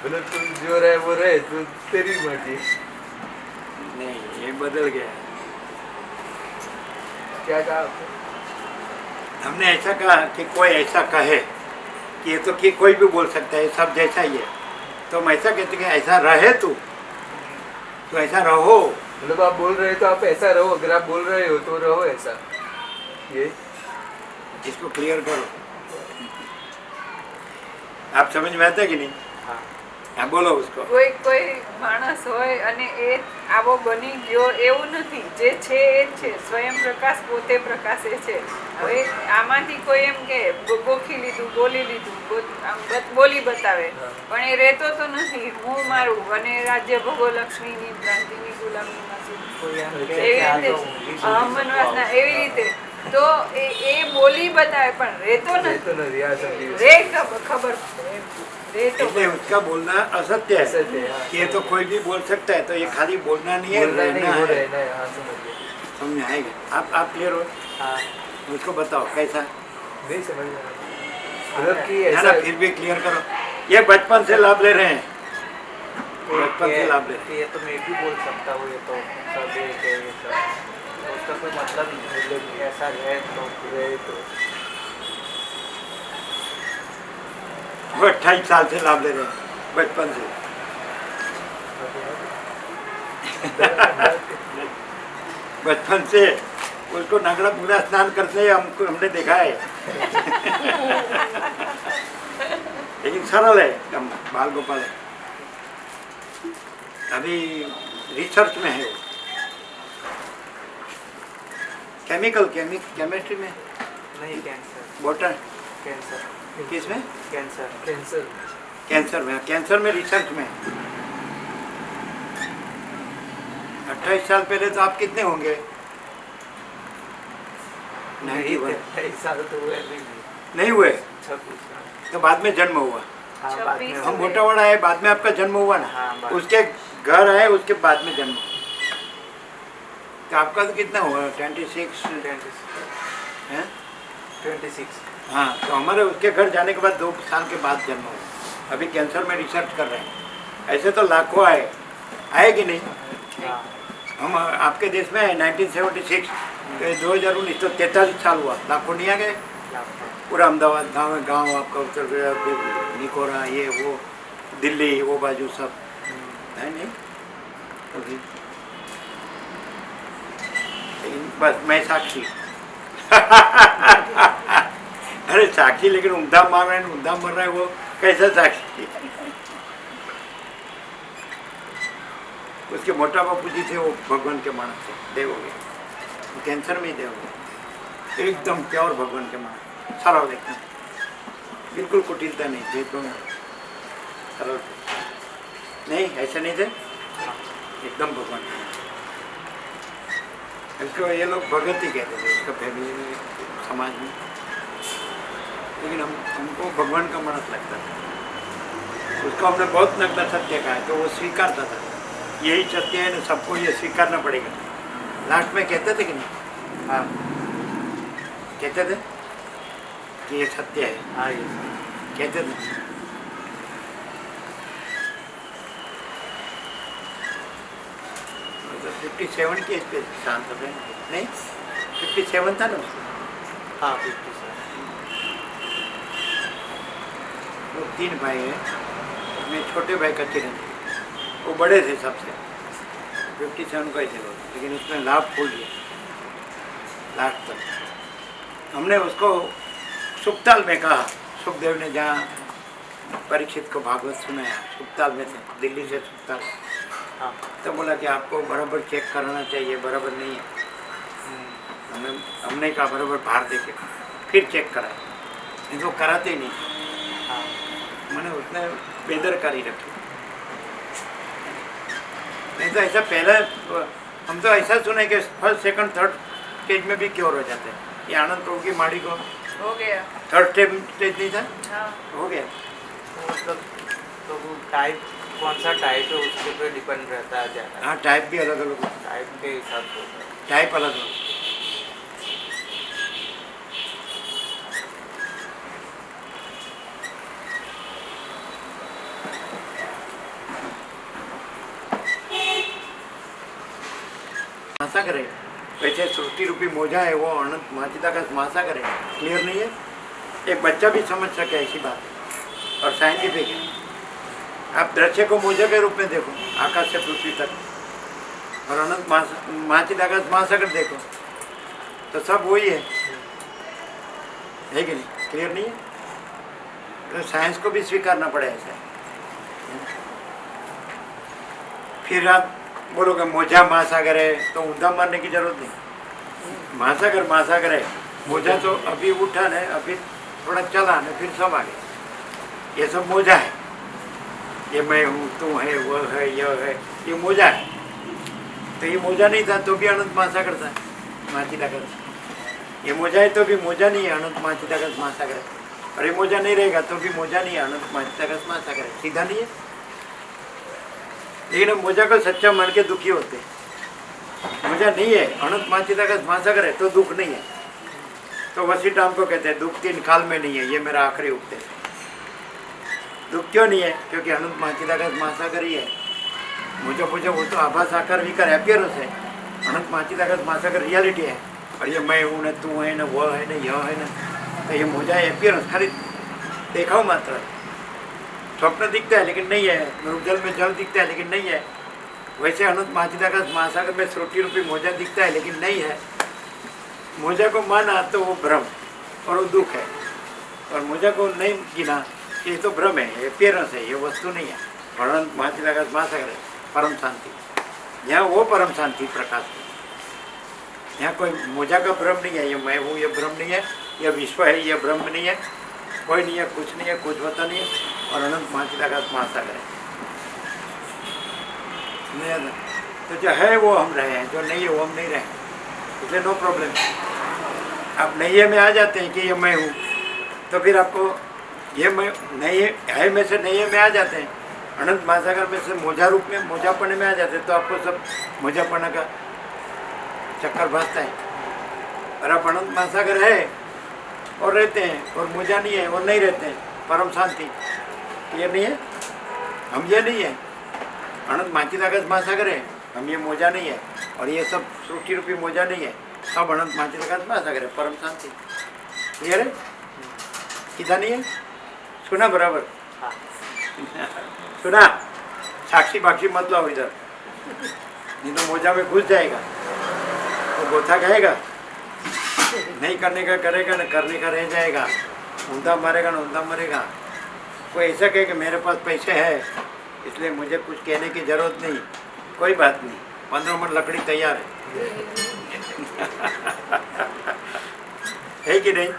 बोले तू जो रहे वो रहे, तो तेरी मर्जी। नहीं, ये बदल गया। क्या कहा आपने? हमने ऐसा कहा कि कोई ऐसा कहे कि ये तो कि कोई भी बोल सकता है, सब जैसा ही है, तो हम ऐसा कहते हैं कि ऐसा रहे तो ऐसा रहो। मतलब आप बोल रहे हो तो आप ऐसा रहो, अगर आप बोल रहे हो तो रहो ऐसा। ये इसको क्लियर करो। आप समझ में आता है कि नहीं? हाँ। हाँ, बोलो उसको। કોઈ માણસ હોય અને એ આવો બની ગયો એવું નથી, જે છે એ જ છે, સ્વયં પ્રકાશ પોતે પ્રકાશે છે. હવે આમાંથી કોઈ એમ કે ગોખી લીધું, બોલી લીધું, આમ બોલી બતાવે, પણ એ રહેતો તો નથી. હું મારું અને રાજ્ય ભોગો લક્ષ્મીની ભ્રાંતિની ગુલામીમાં છું, એવી રીતે અહમન વાસના, એવી રીતે. તો એ બોલી બતાવે પણ રહેતો ये નથી. तो नहीं यार, समझी। રે ખબર પડે. રહેતો इसलिए उसका बोलना असत्य है असत्य है, हाँ। कि ये तो कोई भी बोल सकता है, तो ये खाली बोलना नहीं है, बोलना नहीं, रहना वो है। रहना है। हाँ, समझ गए। समझ में आएगा? आप क्लियर हो? हाँ, उसको बताओ कैसा? नहीं समझ में आया। मतलब कि ना ऐसा फिर भी क्लियर करो। ये बचपन से लाभ ले रहे हैं, बचपन से लाभ ले रहे हैं। ये तो मैं भी बोल सकता हूँ, ये तो सब एक है, ये सब तो उसका कोई मतलब नहीं, मतलब ऐसा है तो वो 28 साल से लाभ ले रहे हैं, बचपन से। बचपन से उसको नगड़ा पूरा स्नान करते हैं, हमने देखा है। लेकिन सरल है, एकदम बाल गोपाल है। अभी रिसर्च में है वो, केमिस्ट्री में, नहीं कैंसर बॉटन, कैंसर किस में? कैंसर कैंसर कैंसर में रिसर्च में। 28 साल पहले तो आप कितने होंगे? 91 ऐसा तो हुआ नहीं हुए, 26 तो बाद में जन्म हुआ। हाँ बाद में हम मोटावाड़ा आए, बाद में आपका जन्म हुआ ना, हाँ, बाद- उसके घर आए, उसके बाद में जन्म हुआ। तो आपका तो कितना हुआ? 26 है? 26 हाँ, तो हमारे उसके घर जाने के बाद 2 साल के बाद जन्म हुआ। अभी कैंसर में रिसर्च कर रहे हैं। ऐसे तो लाखों आए कि नहीं? हाँ हम आपके देश में 1976 2019 तो 43 साल हुआ, लाखों नहीं आ गए? पूरा अहमदाबाद गांव आपका उत्तर प्रदेश, निकोरा, ये वो, दिल्ली, वो बाजू सब है नहीं? अभी लेकिन बस मैं साक्षी। अरे साक्षी, लेकिन उमदा मार रहे हैं, उमदा मर रहा है, वो कैसा साक्षी? उसके मोटा बापू जी थे, वो भगवान के मानस थे, देव हो गए, कैंसर में ही देव हो गए, एकदम प्योर भगवान के मानस, सरल देखना, बिल्कुल कुटिलता नहीं, भेदभाव नहीं, सरल नहीं, ऐसे नहीं थे, एकदम भगवान के मानस। इसको ये लोग भगत ही कहते थे, उसका फैमिली में, समाज में, लेकिन हमको भगवान का मानस लगता था। उसको हमने बहुत नग्न सत्य कहा है, तो वो स्वीकारता था, यही सत्य है ना, सबको ये स्वीकारना पड़ेगा। लास्ट में कहते थे कि नहीं? हाँ कहते थे कि ये सत्य है, हाँ ये कहते थे। तो 57 की एज पे शांत हो गए नहीं? 57 था ना उसको? हाँ 57 वो 3 भाई हैं, उसमें छोटे भाई का चिरंजीवी, वो बड़े थे सबसे, 57 का ही थे वो, लेकिन उसने लाभ खोल दिया लास्ट तक। हमने उसको सुखताल में कहा, सुखदेव ने जहाँ परीक्षित को भागवत सुनाया, सुखताल में थे, दिल्ली से सुखताल, हाँ तो बोला कि आपको बराबर चेक कराना चाहिए, बराबर नहीं है। हमने कहा बराबर बाहर देखे, फिर चेक कराया, नहीं तो कराते ही नहीं। हाँ मैंने उसने बेदरकारी रखी, नहीं तो ऐसा पहले हम तो ऐसा सुने कि फर्स्ट सेकंड थर्ड स्टेज में भी क्योर हो जाते हैं। ये आनंद प्रभु की माड़ी को हो गया। थर्ड स्टेज नहीं था, हाँ हो गया। तो मतलब तो वो टाइप कौन सा टाइप है उसके ऊपर डिपेंड रहता है ज़्यादा। हाँ टाइप भी अलग अलग होता है, टाइप के हिसाब से होता है। टाइप अलग अलग। मासा करे, वैसे श्रुति रूपी मोजा है वो अनंत माचिदा का मासा करे, क्लियर नहीं है? एक बच्चा भी समझ सके ऐसी बात है, और साइंटिफिक है। आप दृश्य को मोजा के रूप में देखो, आकाश से पृथ्वी तक, और अनंत माचिदा का महासागर देखो, तो सब वही है कि नहीं? क्लियर नहीं है? तो साइंस को भी स्वीकारना पड़े ऐसा। फिर आप बोलोगे मोजा महासागर है, तो ऊंधा मारने की जरूरत नहीं। महासागर महासागर है, मोजा तो अभी उठा है, अभी थोड़ा चला ने, फिर सब आ गया। ये सब मोजा है, ये मैं हूँ, तू है, वह है, यह है, ये मोजा है। तो ये मोजा नहीं था तो भी अनंत महासागर था, माचिदागर। ये मोजा है तो भी मोजा नहीं है, अनंत माचिदागर महासागर है। और ये मोजा नहीं रहेगा तो भी मोजा नहीं है, अनंत माचिदागर महासागर है। सीधा नहीं है, लेकिन हम मोजा को सच्चा मान के दुखी होते हैं। मोजा नहीं है, अनंत माचिदागर महासागर है तो दुख नहीं है। तो वसी टाइम को कहते हैं दुख 3 काल में नहीं है, ये मेरा आखिरी उपदेश है। दुख क्यों नहीं है? क्योंकि अनंत माचिदागर महासागर ही है। मुझे वो तो आभास आकार विकार अपियरेंस है, अनंत माचिदागर महासागर रियलिटी है। और ये मैं हूँ न, तू है न, वह है न, यह है न, तो ये मोजा है अपियरेंस, खाली देखाव मात्र। स्वप्न दिखता है लेकिन नहीं है, मृगजल में जल दिखता है लेकिन नहीं है। वैसे अनंत माचिदागर महासागर में श्रुति रूपी मोजा दिखता है लेकिन नहीं है। मोजा को माना तो वो भ्रम और वो दुख है, और मोजा को नहीं गिना ये तो भ्रम है, अपियरेंस है, ये वस्तु नहीं है। अनंत माचिदागर महासागर है परम शांति। यहाँ वो परम शांति प्रकाश है। यहाँ कोई मोजा का भ्रम नहीं है, ये मैं हूँ ये भ्रम नहीं है, यह विश्व है ये भ्रम नहीं है, कोई नहीं है, कुछ नहीं है, कुछ होता नहीं है। और अनंत माचिदागर महासागर है। नहीं, तो जो है वो हम रहे हैं, जो नहीं है वो हम नहीं रहे, इसलिए नो प्रॉब्लम। आप नहीं है में आ जाते हैं कि ये मैं हूँ, तो फिर आपको ये मैं नहीं है में से नहीं है में आ जाते हैं, अनंत महासागर में से मोजा रूप में मोजापने में आ जाते हैं, तो आपको सब मोजापना का चक्कर भासता है। और आप अनंत महासागर है और रहते हैं, और मोजा नहीं है और नहीं रहते हैं, परम शांति। ये नहीं है, हम ये नहीं है। अनंत माचिदागर महासागर है, हम ये मोजा नहीं है, और ये सब श्रुति रूपी मोजा नहीं है, सब अनंत माचिदागर महासागर है, परम शांति। क्लियर है? सीधा नहीं है? सुना बराबर? हाँ। सुना? साक्षी बाक्षी मत लाओ इधर, नहीं तो मोजा में घुस जाएगा, तो गोथा कहेगा, नहीं करने का करेगा, न करने का रह जाएगा, ऊंधा मारेगा न ऊंधा मरेगा। कोई ऐसा कहे कि मेरे पास पैसे है इसलिए मुझे कुछ कहने की जरूरत नहीं, कोई बात नहीं, 15 मन लकड़ी तैयार है कि नहीं?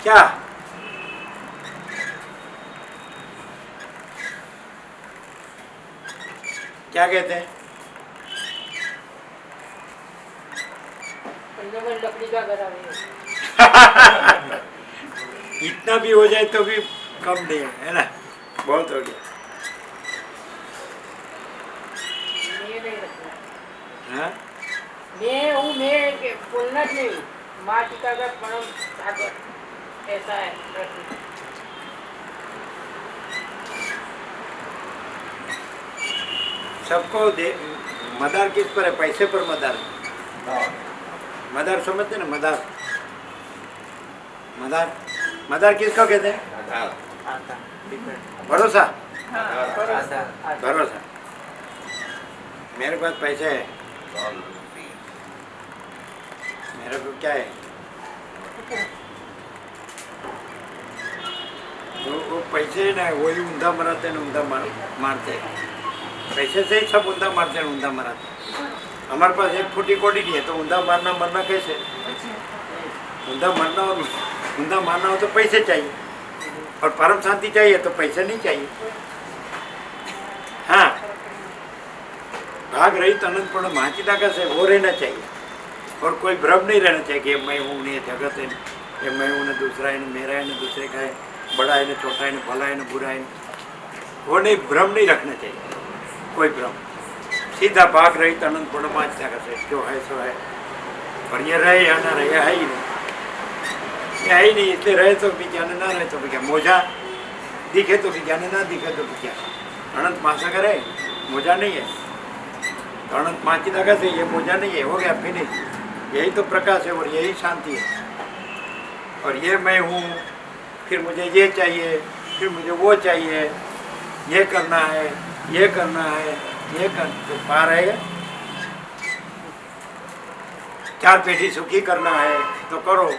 क्या क्या कहते हैं? लकड़ी का गला इतना भी हो जाए तो भी कम नहीं है ना, बहुत हो गया। ये नहीं रखना, हाँ? मैं हूँ, मैं बोलना नहीं, माँ टीका का परम सागर, ऐसा है प्रश्न। सबको मदार किस पर है? पैसे पर मदार। मदार समझते ना? मदार, मदार, मदार किसको कहते हैं? डिपेंड भरोसा आता भरोसा। मेरे पास पैसे है, मेरे को क्या है, वो पैसे ना वही ऊंधा मराते हैं, ऊंधा मारते हैं। पैसे से ही सब ऊंधा मारते हैं, ऊंधा मराते हैं। हमारे पास एक फुटी कोड़ी नहीं है, तो ऊंधा मारना मरना कैसे? ऊंधा मारना हो तो पैसे चाहिए, और परम शांति चाहिए तो पैसे नहीं चाहिए। हाँ, भाग रही तो अनंतपूर्ण महाचिता का से वो रहना चाहिए, और कोई भ्रम नहीं रहना चाहिए कि मैं हूँ, ये जगत है, ये मैं हूँ, न दूसरा है, न मेरा है, न दूसरे का है, बड़ा है, न छोटा है, न भला है, न बुरा है। वो नहीं, भ्रम नहीं रखना चाहिए, कोई भ्रम। सीधा भाग रही तो अनंतपूर्ण महाचिता का से जो है सो है, और ये रहे या ना रहे, यह है ही नहीं, यह है ही नहीं। इसलिए रहे तो भी ज्ञान, ना रहे तो भी क्या। मोजा दिखे तो भी ज्ञान, ना दिखे तो भी क्या। अनंत महासागर है, मोजा नहीं है। तो अनंत महाचिता का से ये मोजा नहीं है, हो गया फिनिश। यही तो प्रकाश है और यही शांति है। और ये मैं हूँ, फिर मुझे ये चाहिए, फिर मुझे वो चाहिए, ये करना है, ये करना है, ये कर तो पा रहेगा। 4 पेटी सुखी करना है तो करो,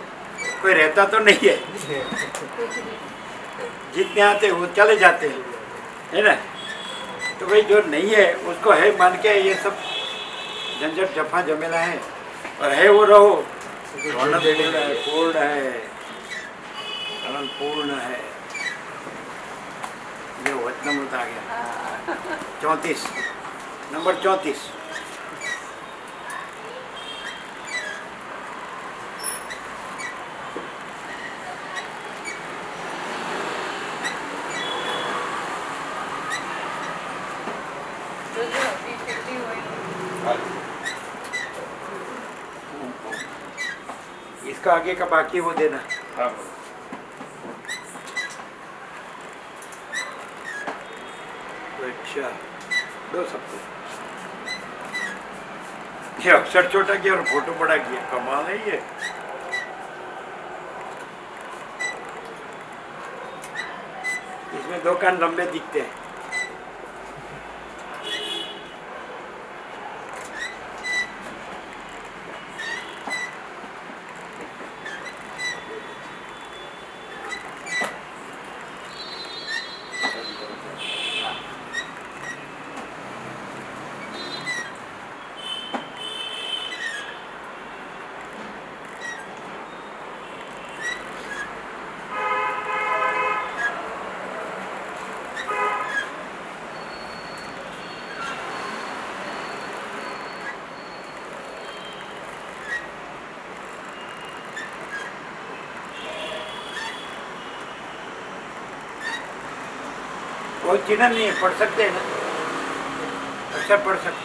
कोई रहता तो नहीं है। जितने आते वो चले जाते हैं, है ना। तो भाई जो नहीं है उसको है मान के, ये सब झंझट जफा जमेला है, और है वो रहो। अनंतपूर्ण है, पूर्ण है, अनंतपूर्ण है। ये वचनामृत आ गया 34 नंबर 34। इसका आगे का बाकी वो देना। अच्छा, दो सबको। ये अक्षर छोटा किया और फोटो बड़ा किया, कमाल है ये। इसमें 2 कान लंबे दिखते हैं। वो चिन्ह नहीं है, पढ़ सकते हैं ना, अच्छा पढ़ सकते।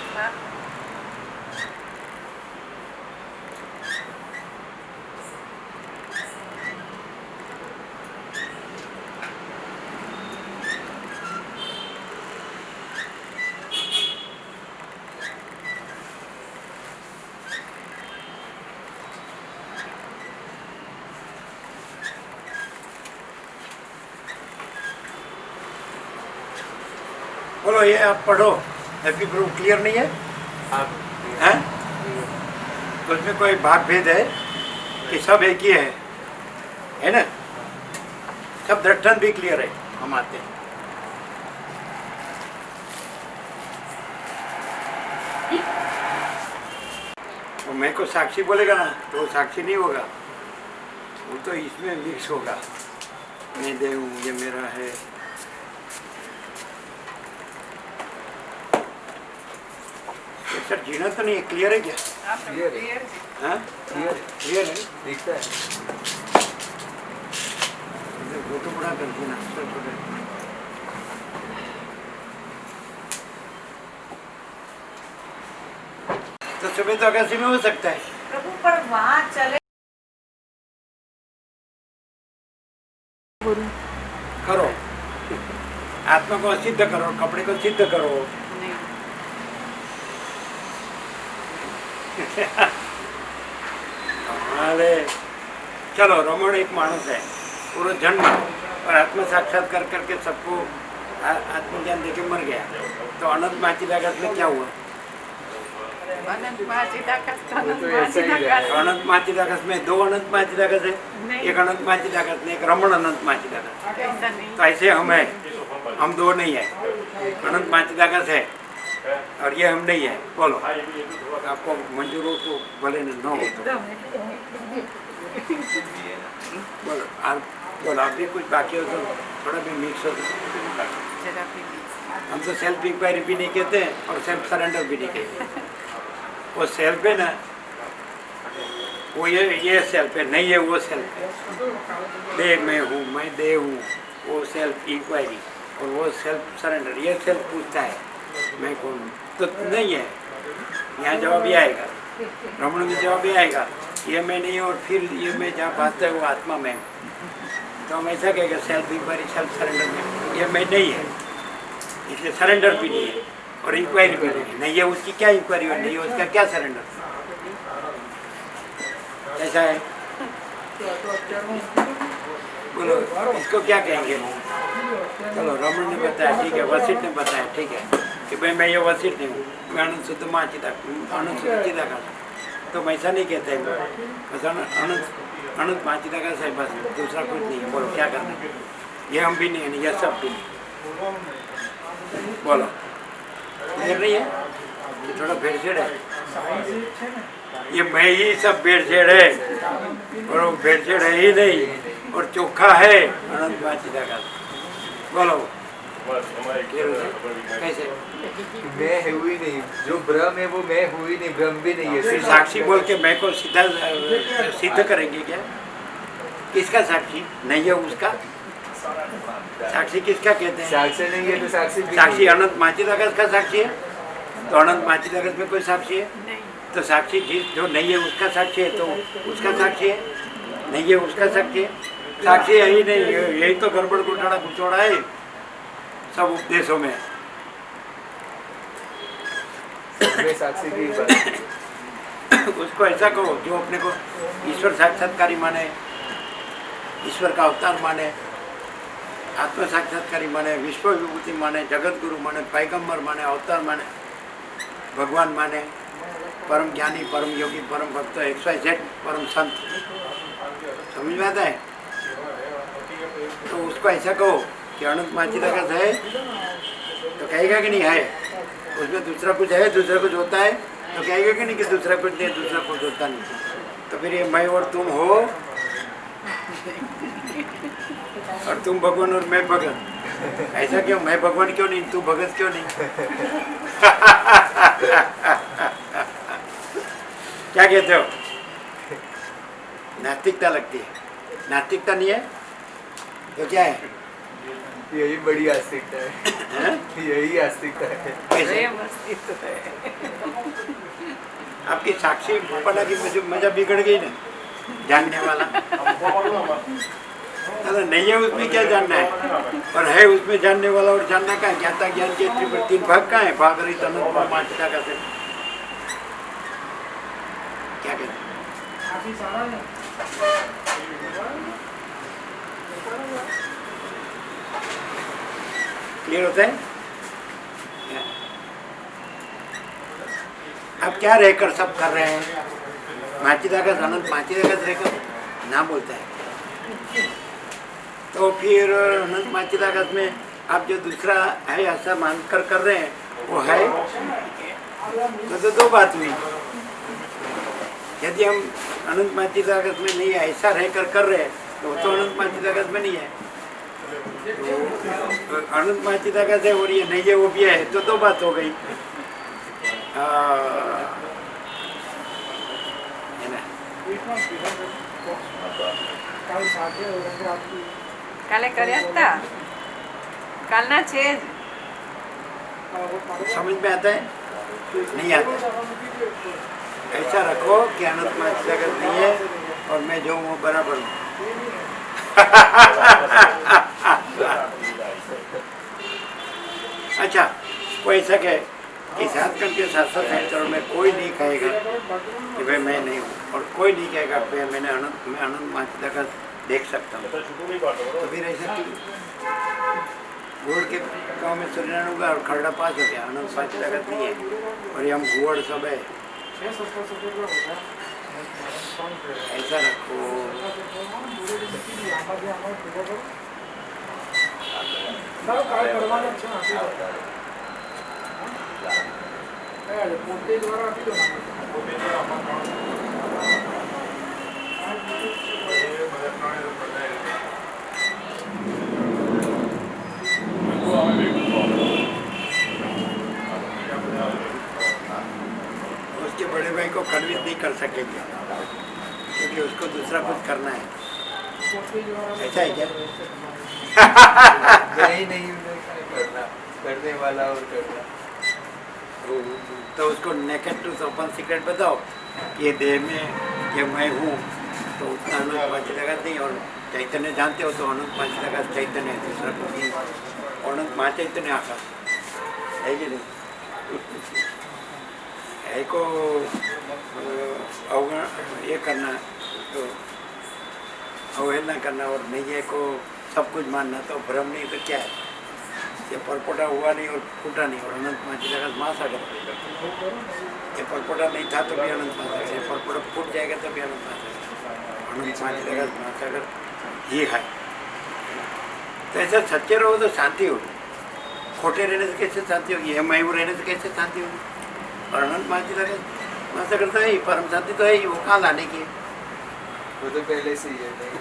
बोलो, ये आप पढ़ो। हैप्पी ग्रुप क्लियर नहीं है? हैं? तो उसमें कोई भाग भेद है कि सब एक ही है ना? सब दर्शन भी क्लियर है, हम आते हैं। वो मैं को साक्षी बोलेगा ना, तो वो साक्षी नहीं होगा, वो तो इसमें मिक्स होगा। मैं दे हूँ, ये मेरा है। सर जीना तो नहीं है, क्लियर है क्या? क्लियर है, हाँ क्लियर है, दिखता है। वो तो बड़ा कर देना सर, तो सुबह तो अगस्त में हो सकता है। प्रभु पर वहाँ चले करो, आत्मा को सिद्ध करो, कपड़े को सिद्ध करो। कमाल है। चलो, रमण एक माणस है, पूरा जन्म और आत्म साक्षात्कार करके सबको आत्मज्ञान देके मर गया, तो अनंत माचिदाकाश में क्या हुआ? अनंत महाचिदाकाश तो अनंत वो तो ऐसा ही महाचिदाकाश। तो अनंत माचिदाकाश में दो अनंत माचिदाकाश है, नहीं। एक अनंत माचिदाकाश में एक रमण अनंत माचिदाकाश। ऐसा नहीं। तो ऐसे हम है, हम दो नहीं है, अनंत माचिदाकाश है और ये हम नहीं है। बोलो, आपको मंजूर हो तो भले न हो तो एकदम बोलो। आप बोलो, आप भी कुछ बाकी हो तो थोड़ा भी मिक्स हो तो। जरा भी नहीं। हम तो सेल्फ इंक्वायरी भी नहीं कहते और सेल्फ सरेंडर भी नहीं कहते। वो सेल्फ है ना, वो ये सेल्फ है, नहीं है वो सेल्फ है। दे मैं हूँ, मैं दे हूँ, वो सेल्फ इंक्वायरी और वो सेल्फ सरेंडर। ये सेल्फ पूछता है मैं कौन हूँ, तो नहीं है। यहाँ जवाब ये आएगा, रमण में जवाब ये आएगा, ये मैं नहीं और फिर ये मैं जहाँ भासता है वो आत्मा में हूँ। तो हम ऐसा कहेंगे सेल्फ इंक्वायरी सेल्फ सरेंडर में ये मैं नहीं है, इसलिए सरेंडर भी नहीं है और इंक्वायरी भी नहीं है। उसकी क्या इंक्वायरी और नहीं है उसका क्या सरेंडर? ऐसा है। बोलो, इसको क्या कहेंगे? चलो, रमन ने बताया ठीक है, वशिष्ठ ने बताया ठीक है कि भाई मैं ये वशिष्ठ नहीं हूँ, मैं अनंत शुद्ध माँ अनंत शुद्ध चिदाकाश। तो मैं ऐसा नहीं कहता है, बस अनंत माँ चिदाकाश है, बस दूसरा कुछ नहीं है। बोलो क्या करना है? ये हम भी नहीं है, ये सब भी नहीं। बोलो, क्लियर नहीं है? ये थोड़ा भेड़छेड़ है, ये मैं ही सब भेड़छेड़ है और वो भेड़छेड़ है ही नहीं और चोखा है अनंत माँ चिदाकाश। बोलो कैसे? मैं हुई नहीं, जो भ्रम है वो मैं हुई नहीं, भ्रम भी नहीं है। फिर साक्षी बोल के मैं को सीधा सिद्ध करेंगे क्या? किसका साक्षी नहीं है उसका? साक्षी किसका कहते हैं? साक्षी नहीं है तो साक्षी भी साक्षी नहीं है। अनंत माचिदाकाश का साक्षी है, तो अनंत माचिदाकाश में कोई साक्षी है? तो साक्षी जो नहीं है उसका साक्षी है, तो उसका साक्षी है, नहीं है उसका साक्षी है। साक्षी है ही नहीं, यही तो गड़बड़ घुटाड़ा गुचौड़ा है सब उपदेशों में। मैं साक्षी की बात। उसको ऐसा कहो जो अपने को ईश्वर साक्षात्कारी माने, ईश्वर का अवतार माने, आत्म साक्षात्कारी माने, विश्व विभूति माने, जगत गुरु माने, पैगंबर माने, अवतार माने, भगवान माने, परम ज्ञानी, परम योगी, परम भक्त, XYZ परम संत। समझ में आता है? तो उसको ऐसा कहो कि अनंत माचिदाकाश है, तो कहेगा कि नहीं है? उसमें दूसरा कुछ है, दूसरा कुछ होता है, तो कहेगा कि नहीं कि दूसरा कुछ नहीं, दूसरा कुछ होता नहीं। तो फिर ये मैं और तुम हो और तुम भगवान और मैं भगत। ऐसा क्यों? मैं भगवान क्यों नहीं, तू भगत क्यों नहीं? क्या कहते हो? नास्तिकता लगती है। नास्तिकता नहीं है तो क्या है? यही बड़ी आस्तिकता है, यही आस्तिकता है। कैसे? स्वयं अस्तित्व है। आपकी साक्षी पना की मजा बिगड़ गई ना, जानने वाला। अरे नहीं है उसमें क्या जानना है, और है उसमें जानने वाला और जानना का है। ज्ञाता ज्ञान के तीन भाग का है, भाग रही अनंत माचिदा का से क्या कहते हैं? काफी सारा है। क्लियर होता है? अब क्या रहकर सब कर रहे हैं? माचिदाकाश अनंत माचिदाकाश रहकर ना बोलता है, तो फिर अनंत माचिदाकाश में आप जो दूसरा है ऐसा मानकर कर रहे हैं वो है, तो दो बात हुई। यदि हम अनंत माचिदाकाश में नहीं है ऐसा रहकर कर रहे हैं तो अनंत माचिदाकाश में नहीं है। तो अनंत माचिदाकाश है और ये नहीं है वो भी है, तो दो बात हो गई। है ना? કાલ સાથે આપી કાલે કર્યા હતા, કાલના છે જ. समझ में आता है? नहीं आता है। ऐसा रखो कि अनंत माचिदाकाश नहीं है और मैं जो हूँ वो बराबर हूँ। अच्छा, कोई ऐसा कहे कि सातखंड के साथ साथ चरण में कोई नहीं कहेगा कि भाई मैं नहीं हूँ, और कोई नहीं कहेगा भाई मैं अनंत माचिदाकाश देख सकता हूँ। तो फिर ऐसा क्यों? घुड़ के गाँव में सूर्यनारायण हुआ और खरड़ा पास हो गया, अनंत पाँच लगत नहीं है, और ये हम घुड़ सब है। ऐसा रखो। काय करवाना છે આપણે પોતે દ્વારા આપી દો उसके बड़े भाई को कन्विंस नहीं कर सकेंगे क्योंकि उसको दूसरा कुछ करना है। ऐसा है क्या? नहीं करना, करने वाला और करना। तो उसको नेकेड टू ओपन सीक्रेट बताओ, ये देह में कि मैं हूँ, तो उतना अनंत पाँच जगत नहीं, और चैतन्य जानते हो तो अनंत पाँच जगत चैतन्य है, दूसरा कुछ नहीं। अनंत माँ चैतन्य आकाश है कि नहीं? है को ये करना, तो अवहेलना करना और नहीं है को सब कुछ मानना, तो भ्रम नहीं तो क्या है? ये परपोटा हुआ नहीं और फूटा नहीं, और अनंत पाँच जगत महासागर। ये परपोटा नहीं था तो भी अनंत महासागर, ये परपोटा फूट जाएगा तो भी अनंत महासागर। अनंत पाँच जगत महासागर ये है। तो ऐसा सच्चे रहो तो शांति होगी, खोटे रहने से कैसे शांति होगी? ये मैं रहने से कैसे शांति होगी? और अनंत महासागर तो है ही, परम शांति तो है ही, वो कहाँ लाने की है? वो तो पहले से ही है, नहीं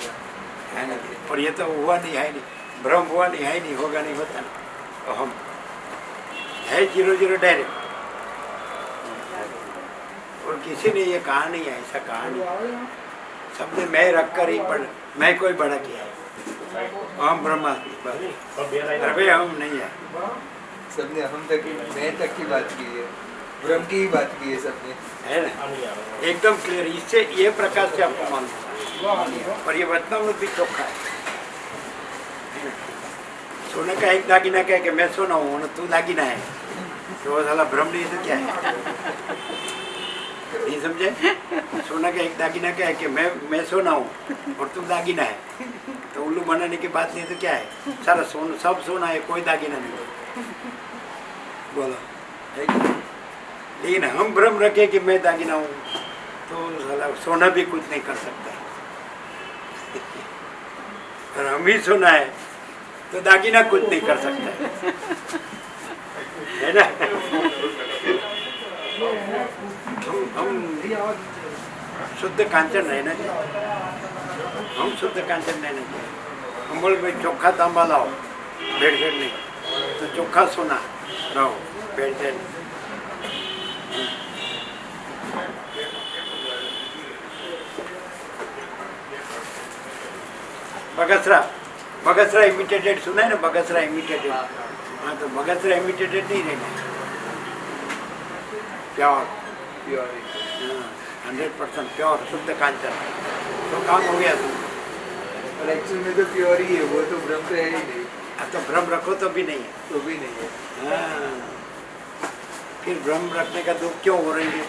है ना? और ये तो हुआ नहीं है नहीं, भ्रम हुआ नहीं है नहीं, होगा नहीं, होता नहीं। तो हम है 0-0 डायरेक्ट, और किसी ने ये कहा नहीं है, ऐसा कहा नहीं। सबने मैं रख कर ही पढ़, मैं कोई बड़ा किया है, हम ब्रह्मास्मि, अरे हम नहीं है। सबने हम तक की, मैं तक की बात की है, ब्रह्म की ही बात की है सबने, है ना? एकदम क्लियर। इससे ये प्रकाश से आपको मालूम होगा, और ये वचनामृत भी चोखा है। सोने का एक दागिना क्या है कि मैं सोना हूँ, तू दागिना है, तो वो साला भ्रम नहीं तो क्या है? नहीं समझे? सोना का एक दागिना क्या है कि मैं सोना हूँ और तू दागिना है, तो उल्लू बनाने की बात नहीं तो क्या है? सारा सोना, सब सोना है, कोई दागिना नहीं। बोलो, लेकिन हम भ्रम रखे कि मैं दागिना हूँ, तो साला सोना भी कुछ नहीं कर सकता है। और हम ही सोना है तो दागिना कुछ नहीं कर सकता है ना? हम शुद्ध कांचन रहना चाहिए, हम शुद्ध कांचन रहना चाहिए। हम बोले भाई चोखा तांबा लाओ, भेड़-भेड़ नहीं, तो चोखा सोना रहो, भेड़-भेड़ नहीं। बगसरा इमिटेटेड सुना है ना? बगसरा इमिटेटेड, हाँ, तो बगसरा इमिटेटेड नहीं रहना, प्योर 100% प्योर शुद्ध कांचन, तो काम हो गया। और एक्चुअल में तो प्योर ही है, वो तो ब्रह्म तो है ही नहीं। तो भ्रम रखो तो भी नहीं है, तो भी नहीं है। हाँ, फिर भ्रम रखने का दुख क्यों हो रही है?